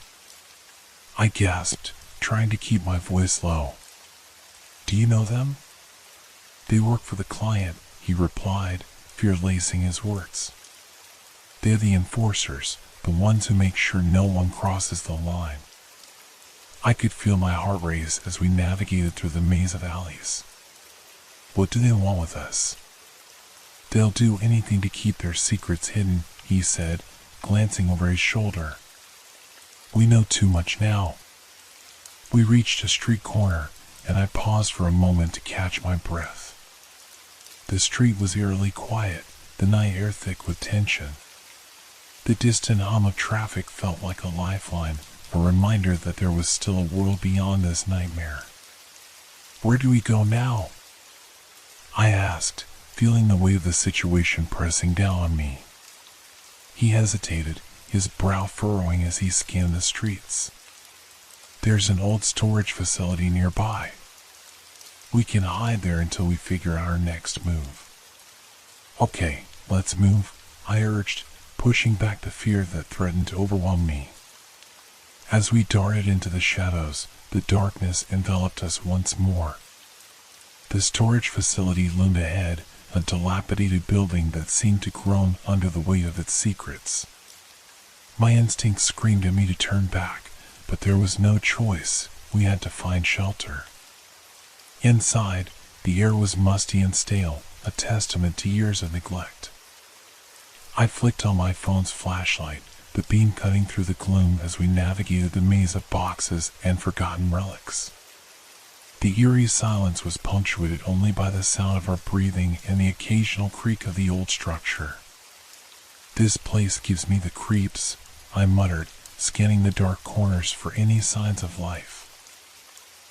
I gasped, trying to keep my voice low. "Do you know them?" "They work for the client," he replied, fear lacing his words. "They're the enforcers, the ones who make sure no one crosses the line." I could feel my heart race as we navigated through the maze of alleys. "What do they want with us?" "They'll do anything to keep their secrets hidden," he said, glancing over his shoulder. "We know too much now." We reached a street corner, and I paused for a moment to catch my breath. The street was eerily quiet, the night air thick with tension. The distant hum of traffic felt like a lifeline, a reminder that there was still a world beyond this nightmare. "Where do we go now?" I asked, feeling the weight of the situation pressing down on me. He hesitated, his brow furrowing as he scanned the streets. "There's an old storage facility nearby. We can hide there until we figure out our next move." "Okay, let's move," I urged, pushing back the fear that threatened to overwhelm me. As we darted into the shadows, the darkness enveloped us once more. The storage facility loomed ahead, a dilapidated building that seemed to groan under the weight of its secrets. My instincts screamed at me to turn back, but there was no choice. We had to find shelter. Inside, the air was musty and stale, a testament to years of neglect. I flicked on my phone's flashlight, the beam cutting through the gloom as we navigated the maze of boxes and forgotten relics. The eerie silence was punctuated only by the sound of our breathing and the occasional creak of the old structure. "This place gives me the creeps," I muttered, scanning the dark corners for any signs of life.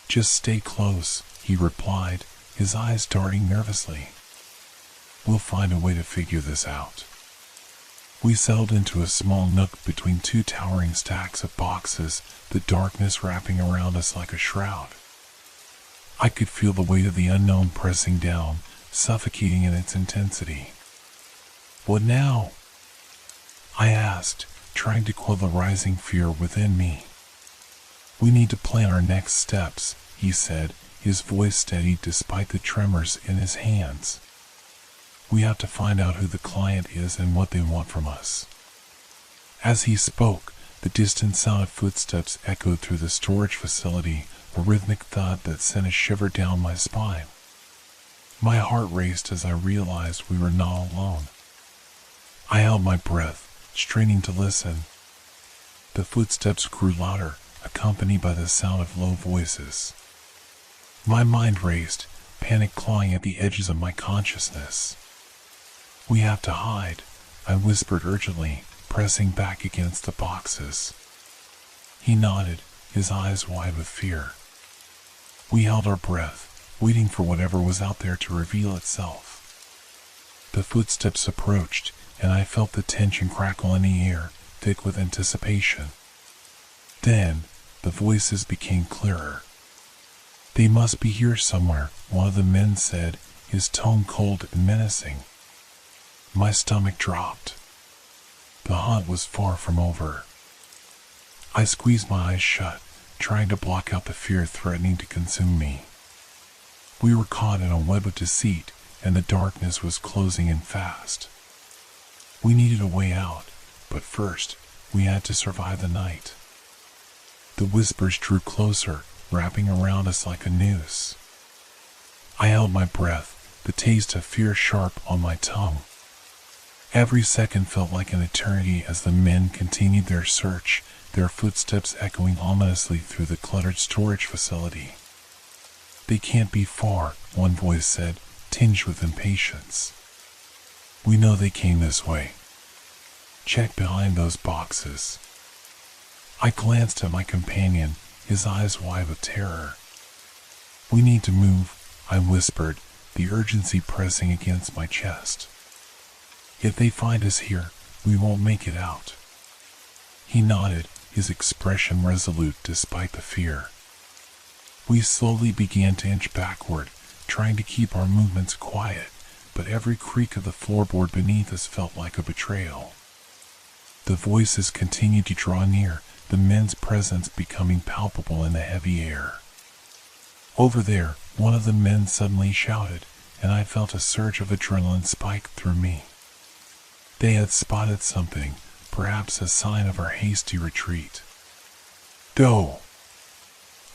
"Just stay close," he replied, his eyes darting nervously. "We'll find a way to figure this out." We settled into a small nook between 2 towering stacks of boxes, the darkness wrapping around us like a shroud. I could feel the weight of the unknown pressing down, suffocating in its intensity. "What now?" I asked, trying to quell the rising fear within me. "We need to plan our next steps," he said, his voice steady despite the tremors in his hands. "We have to find out who the client is and what they want from us." As he spoke, the distant sound of footsteps echoed through the storage facility, a rhythmic thud that sent a shiver down my spine. My heart raced as I realized we were not alone. I held my breath, straining to listen. The footsteps grew louder, accompanied by the sound of low voices. My mind raced, panic clawing at the edges of my consciousness. "We have to hide," I whispered urgently, pressing back against the boxes. He nodded, his eyes wide with fear. We held our breath, waiting for whatever was out there to reveal itself. The footsteps approached, and I felt the tension crackle in the air, thick with anticipation. Then, the voices became clearer. "They must be here somewhere," one of the men said, his tone cold and menacing. My stomach dropped. The hunt was far from over. I squeezed my eyes shut, trying to block out the fear threatening to consume me. We were caught in a web of deceit, and the darkness was closing in fast. We needed a way out, but first, we had to survive the night. The whispers drew closer, wrapping around us like a noose. I held my breath, the taste of fear sharp on my tongue. Every second felt like an eternity as the men continued their search, their footsteps echoing ominously through the cluttered storage facility. "They can't be far," one voice said, tinged with impatience. "We know they came this way. Check behind those boxes." I glanced at my companion, his eyes wide with terror. "We need to move," I whispered, the urgency pressing against my chest. "If they find us here, we won't make it out." He nodded, his expression resolute despite the fear. We slowly began to inch backward, trying to keep our movements quiet, but every creak of the floorboard beneath us felt like a betrayal. The voices continued to draw near, the men's presence becoming palpable in the heavy air. "Over there," one of the men suddenly shouted, and I felt a surge of adrenaline spike through me. They had spotted something, perhaps a sign of our hasty retreat. "Go!"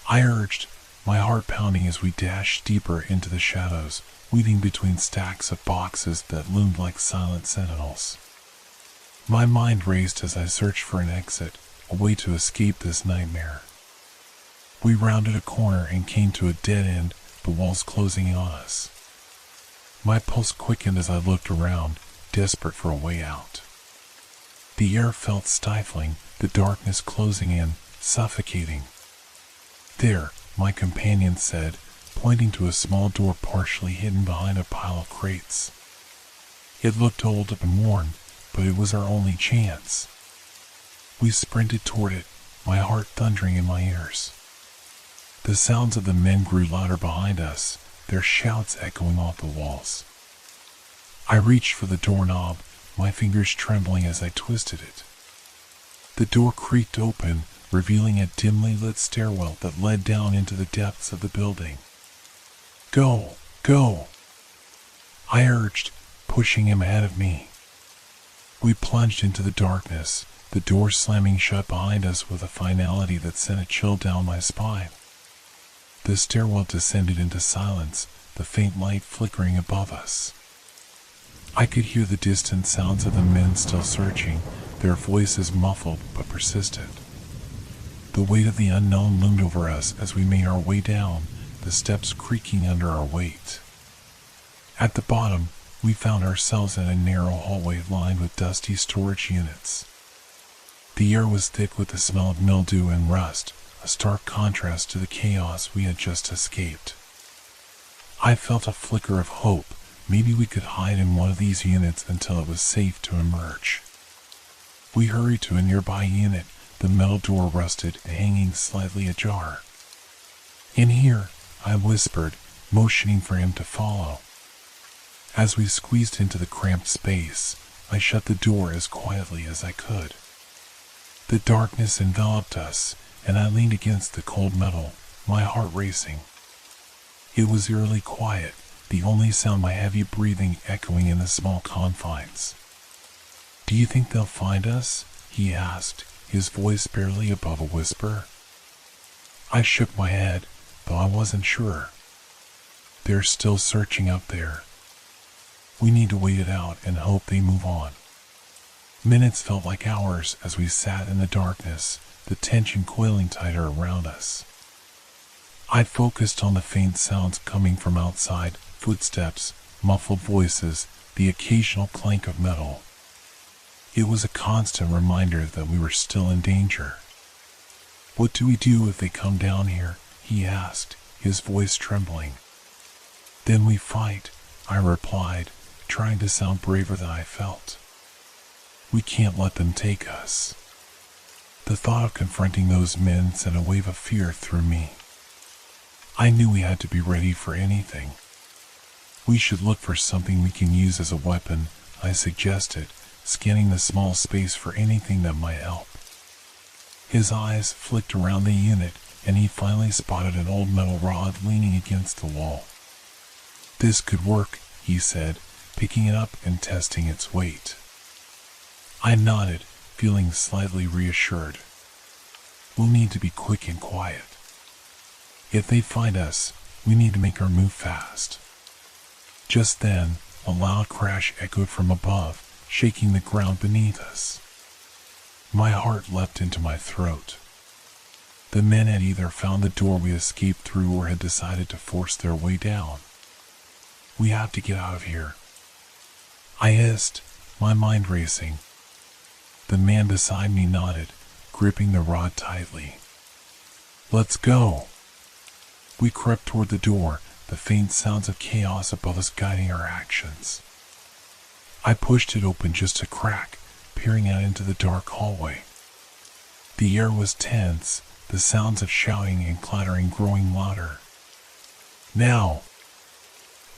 I urged, my heart pounding as we dashed deeper into the shadows, weaving between stacks of boxes that loomed like silent sentinels. My mind raced as I searched for an exit, a way to escape this nightmare. We rounded a corner and came to a dead end, the walls closing in on us. My pulse quickened as I looked around, desperate for a way out. The air felt stifling, the darkness closing in, suffocating. "There," my companion said, pointing to a small door partially hidden behind a pile of crates. It looked old and worn, but it was our only chance. We sprinted toward it, my heart thundering in my ears. The sounds of the men grew louder behind us, their shouts echoing off the walls. I reached for the doorknob, my fingers trembling as I twisted it. The door creaked open, revealing a dimly lit stairwell that led down into the depths of the building. "Go! Go!" I urged, pushing him ahead of me. We plunged into the darkness, the door slamming shut behind us with a finality that sent a chill down my spine. The stairwell descended into silence, the faint light flickering above us. I could hear the distant sounds of the men still searching, their voices muffled but persistent. The weight of the unknown loomed over us as we made our way down, the steps creaking under our weight. At the bottom, we found ourselves in a narrow hallway lined with dusty storage units. The air was thick with the smell of mildew and rust, a stark contrast to the chaos we had just escaped. I felt a flicker of hope. Maybe we could hide in one of these units until it was safe to emerge. We hurried to a nearby unit, the metal door rusted and hanging slightly ajar. "In here," I whispered, motioning for him to follow. As we squeezed into the cramped space, I shut the door as quietly as I could. The darkness enveloped us, and I leaned against the cold metal, my heart racing. It was eerily quiet, the only sound my heavy breathing echoing in the small confines. "Do you think they'll find us?" he asked, his voice barely above a whisper. I shook my head, though I wasn't sure. "They're still searching up there. We need to wait it out and hope they move on." Minutes felt like hours as we sat in the darkness, the tension coiling tighter around us. I focused on the faint sounds coming from outside, footsteps, muffled voices, the occasional clank of metal. It was a constant reminder that we were still in danger. "What do we do if they come down here?" he asked, his voice trembling. "Then we fight," I replied, trying to sound braver than I felt. "We can't let them take us." The thought of confronting those men sent a wave of fear through me. I knew we had to be ready for anything. We should look for something we can use as a weapon, I suggested, scanning the small space for anything that might help. His eyes flicked around the unit, and he finally spotted an old metal rod leaning against the wall. "This could work," he said, picking it up and testing its weight. I nodded, feeling slightly reassured. "We'll need to be quick and quiet. If they find us, we need to make our move fast." Just then, a loud crash echoed from above, shaking the ground beneath us. My heart leapt into my throat. The men had either found the door we escaped through or had decided to force their way down. "We have to get out of here," I hissed, my mind racing. The man beside me nodded, gripping the rod tightly. "Let's go." We crept toward the door, the faint sounds of chaos above us guiding our actions. I pushed it open just a crack, peering out into the dark hallway. The air was tense, the sounds of shouting and clattering growing louder. "Now!"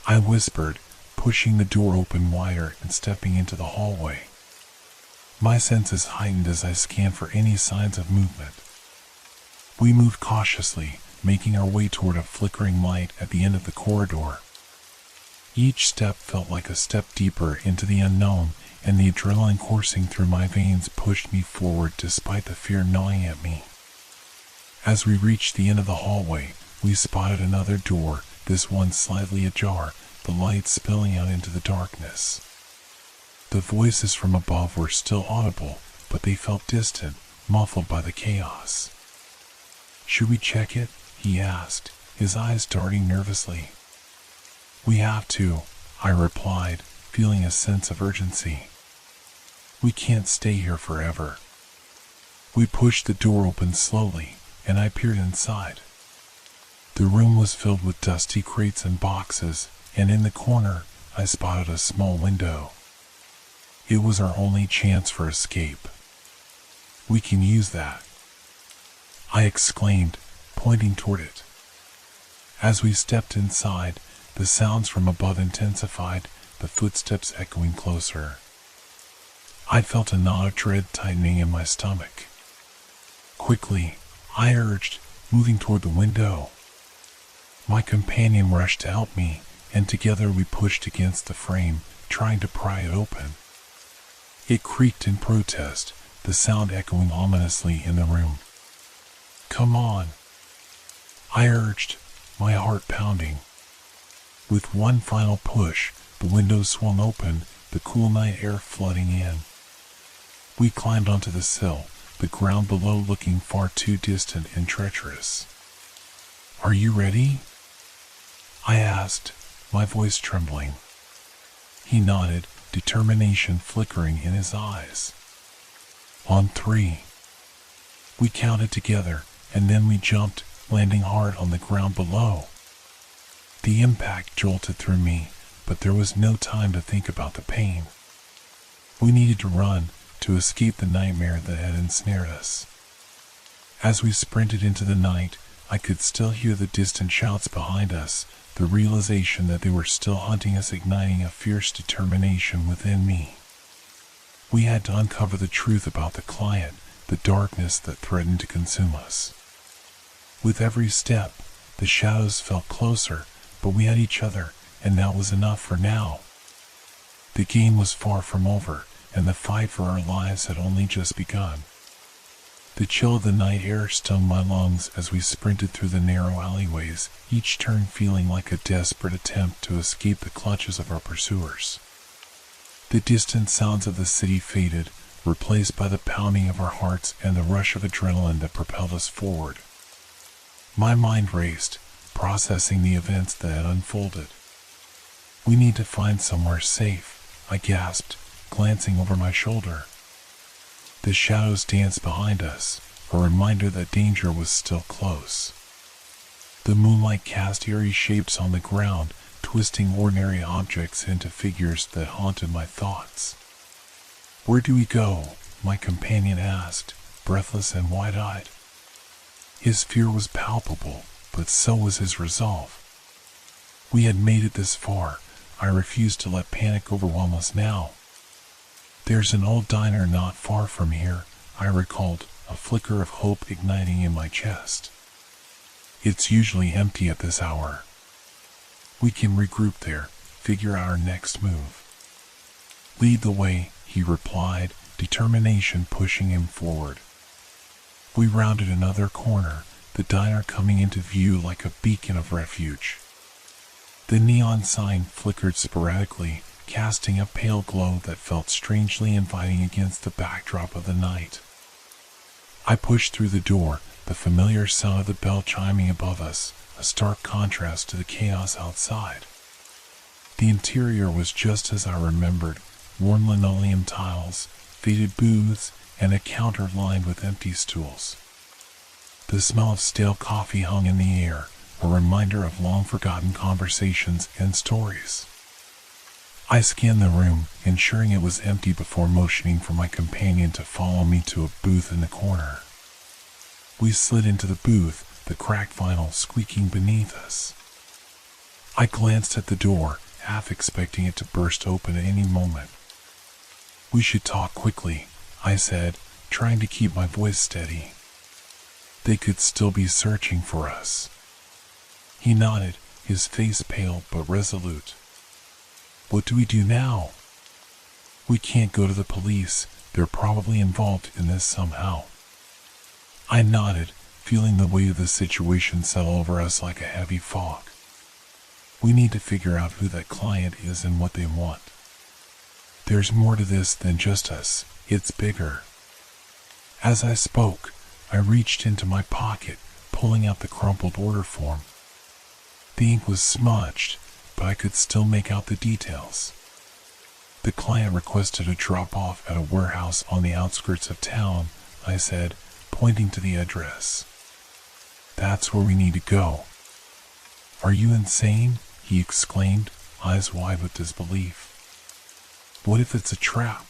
I whispered, pushing the door open wider and stepping into the hallway. My senses heightened as I scanned for any signs of movement. We moved cautiously, making our way toward a flickering light at the end of the corridor. Each step felt like a step deeper into the unknown, and the adrenaline coursing through my veins pushed me forward despite the fear gnawing at me. As we reached the end of the hallway, we spotted another door, this one slightly ajar, the light spilling out into the darkness. The voices from above were still audible, but they felt distant, muffled by the chaos. "Should we check it?" he asked, his eyes darting nervously. "We have to," I replied, feeling a sense of urgency. "We can't stay here forever." We pushed the door open slowly, and I peered inside. The room was filled with dusty crates and boxes, and in the corner, I spotted a small window. It was our only chance for escape. "We can use that," I exclaimed, pointing toward it. As we stepped inside, the sounds from above intensified, the footsteps echoing closer. I felt a knot of dread tightening in my stomach. "Quickly," I urged, moving toward the window. My companion rushed to help me, and together we pushed against the frame, trying to pry it open. It creaked in protest, the sound echoing ominously in the room. "Come on," I urged, my heart pounding. With one final push, the window swung open, the cool night air flooding in. We climbed onto the sill, the ground below looking far too distant and treacherous. "Are you ready?" I asked, my voice trembling. He nodded, determination flickering in his eyes. "On 3. We counted together, and then we jumped, landing hard on the ground below. The impact jolted through me, but there was no time to think about the pain. We needed to run, to escape the nightmare that had ensnared us. As we sprinted into the night, I could still hear the distant shouts behind us, the realization that they were still hunting us igniting a fierce determination within me. We had to uncover the truth about the client, the darkness that threatened to consume us. With every step, the shadows felt closer, but we had each other, and that was enough for now. The game was far from over, and the fight for our lives had only just begun. The chill of the night air stung my lungs as we sprinted through the narrow alleyways, each turn feeling like a desperate attempt to escape the clutches of our pursuers. The distant sounds of the city faded, replaced by the pounding of our hearts and the rush of adrenaline that propelled us forward. My mind raced, processing the events that had unfolded. "We need to find somewhere safe," I gasped, glancing over my shoulder. The shadows danced behind us, a reminder that danger was still close. The moonlight cast eerie shapes on the ground, twisting ordinary objects into figures that haunted my thoughts. "Where do we go?" my companion asked, breathless and wide-eyed. His fear was palpable, but so was his resolve. We had made it this far. I refused to let panic overwhelm us now. "There's an old diner not far from here," I recalled, a flicker of hope igniting in my chest. "It's usually empty at this hour. We can regroup there, figure out our next move." "Lead the way," he replied, determination pushing him forward. We rounded another corner, the diner coming into view like a beacon of refuge. The neon sign flickered sporadically, casting a pale glow that felt strangely inviting against the backdrop of the night. I pushed through the door, the familiar sound of the bell chiming above us, a stark contrast to the chaos outside. The interior was just as I remembered, worn linoleum tiles, faded booths, and a counter lined with empty stools. The smell of stale coffee hung in the air, a reminder of long-forgotten conversations and stories. I scanned the room, ensuring it was empty before motioning for my companion to follow me to a booth in the corner. We slid into the booth, the cracked vinyl squeaking beneath us. I glanced at the door, half expecting it to burst open at any moment. "We should talk quickly," I said, trying to keep my voice steady. "They could still be searching for us." He nodded, his face pale but resolute. "What do we do now?" "We can't go to the police. They're probably involved in this somehow." I nodded, feeling the weight of the situation settle over us like a heavy fog. "We need to figure out who that client is and what they want. There's more to this than just us. It's bigger." As I spoke, I reached into my pocket, pulling out the crumpled order form. The ink was smudged, but I could still make out the details. "The client requested a drop-off at a warehouse on the outskirts of town," I said, pointing to the address. "That's where we need to go." "Are you insane?" he exclaimed, eyes wide with disbelief. "What if it's a trap?"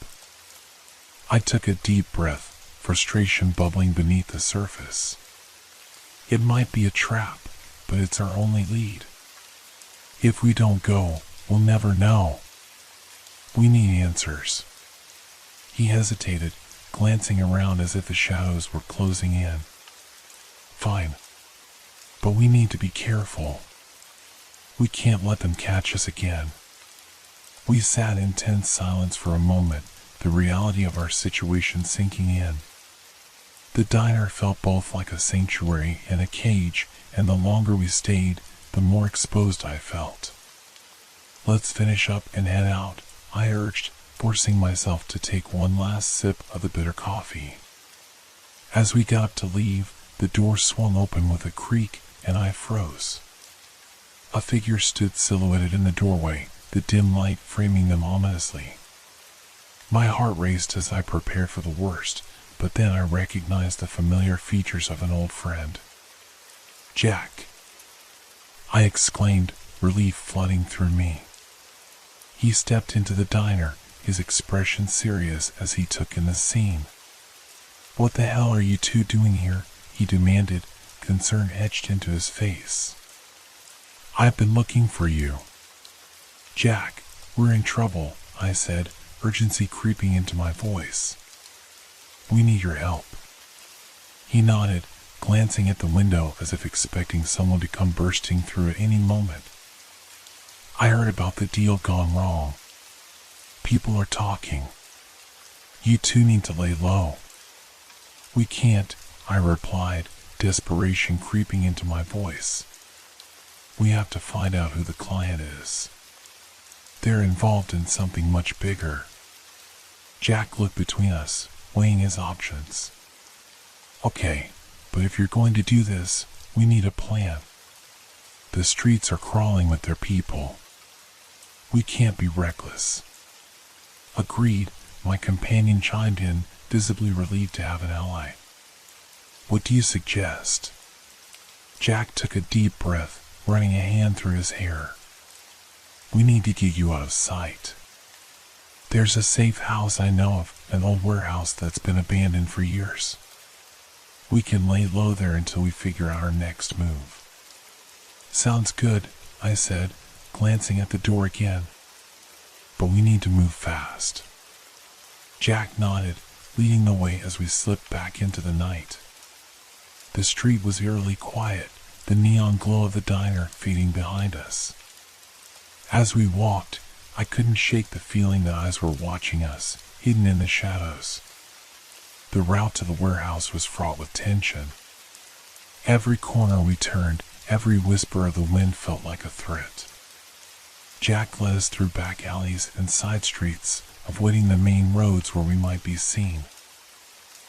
I took a deep breath, frustration bubbling beneath the surface. "It might be a trap, but it's our only lead. If we don't go, we'll never know. We need answers." He hesitated, glancing around as if the shadows were closing in. "Fine. But we need to be careful. We can't let them catch us again." We sat in tense silence for a moment, the reality of our situation sinking in. The diner felt both like a sanctuary and a cage, and the longer we stayed, the more exposed I felt. "Let's finish up and head out," I urged, forcing myself to take one last sip of the bitter coffee. As we got up to leave, the door swung open with a creak, and I froze. A figure stood silhouetted in the doorway, the dim light framing them ominously. My heart raced as I prepared for the worst, but then I recognized the familiar features of an old friend. "Jack!" I exclaimed, relief flooding through me. He stepped into the diner, his expression serious as he took in the scene. "What the hell are you two doing here?" he demanded, concern etched into his face. "I've been looking for you." "Jack, we're in trouble," I said, urgency creeping into my voice. "We need your help." He nodded, glancing at the window as if expecting someone to come bursting through at any moment. "I heard about the deal gone wrong. People are talking. You two need to lay low." "We can't," I replied, desperation creeping into my voice. "We have to find out who the client is. They're involved in something much bigger." Jack looked between us, weighing his options. "Okay, but if you're going to do this, we need a plan. The streets are crawling with their people. We can't be reckless." "Agreed," my companion chimed in, visibly relieved to have an ally. "What do you suggest?" Jack took a deep breath, running a hand through his hair. "We need to get you out of sight. There's a safe house I know of, an old warehouse that's been abandoned for years. We can lay low there until we figure out our next move. Sounds good, I said, glancing at the door again. But we need to move fast. Jack nodded, leading the way as we slipped back into the night. The street was eerily quiet, the neon glow of the diner fading behind us. As we walked, I couldn't shake the feeling that eyes were watching us, hidden in the shadows. The route to the warehouse was fraught with tension. Every corner we turned, every whisper of the wind felt like a threat. Jack led us through back alleys and side streets, avoiding the main roads where we might be seen.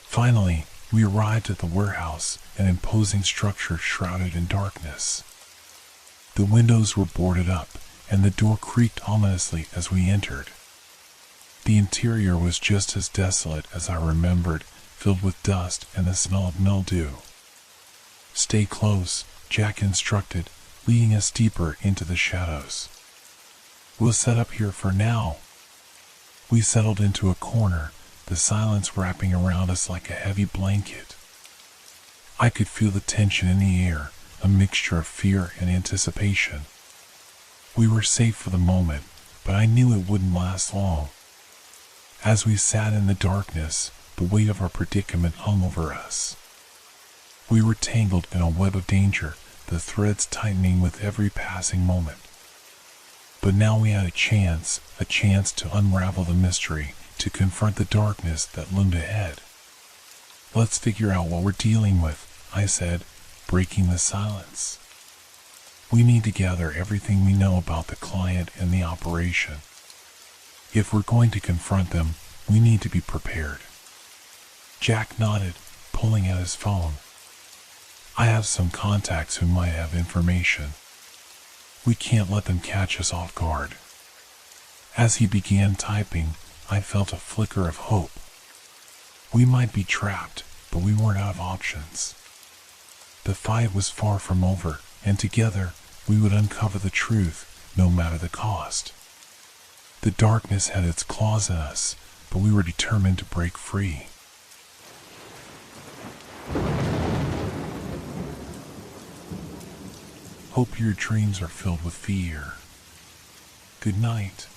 Finally, we arrived at the warehouse, an imposing structure shrouded in darkness. The windows were boarded up, and the door creaked ominously as we entered. The interior was just as desolate as I remembered, filled with dust and the smell of mildew. "Stay close," Jack instructed, leading us deeper into the shadows. "We'll set up here for now." We settled into a corner, the silence wrapping around us like a heavy blanket. I could feel the tension in the air, a mixture of fear and anticipation. We were safe for the moment, but I knew it wouldn't last long. As we sat in the darkness, the weight of our predicament hung over us. We were tangled in a web of danger, the threads tightening with every passing moment. But now we had a chance to unravel the mystery, to confront the darkness that loomed ahead. "Let's figure out what we're dealing with," I said, breaking the silence. "We need to gather everything we know about the client and the operation. If we're going to confront them, we need to be prepared." Jack nodded, pulling at his phone. "I have some contacts who might have information. We can't let them catch us off guard." As he began typing, I felt a flicker of hope. We might be trapped, but we weren't out of options. The fight was far from over, and together we would uncover the truth, no matter the cost. The darkness had its claws in us, but we were determined to break free. Hope your dreams are filled with fear. Good night.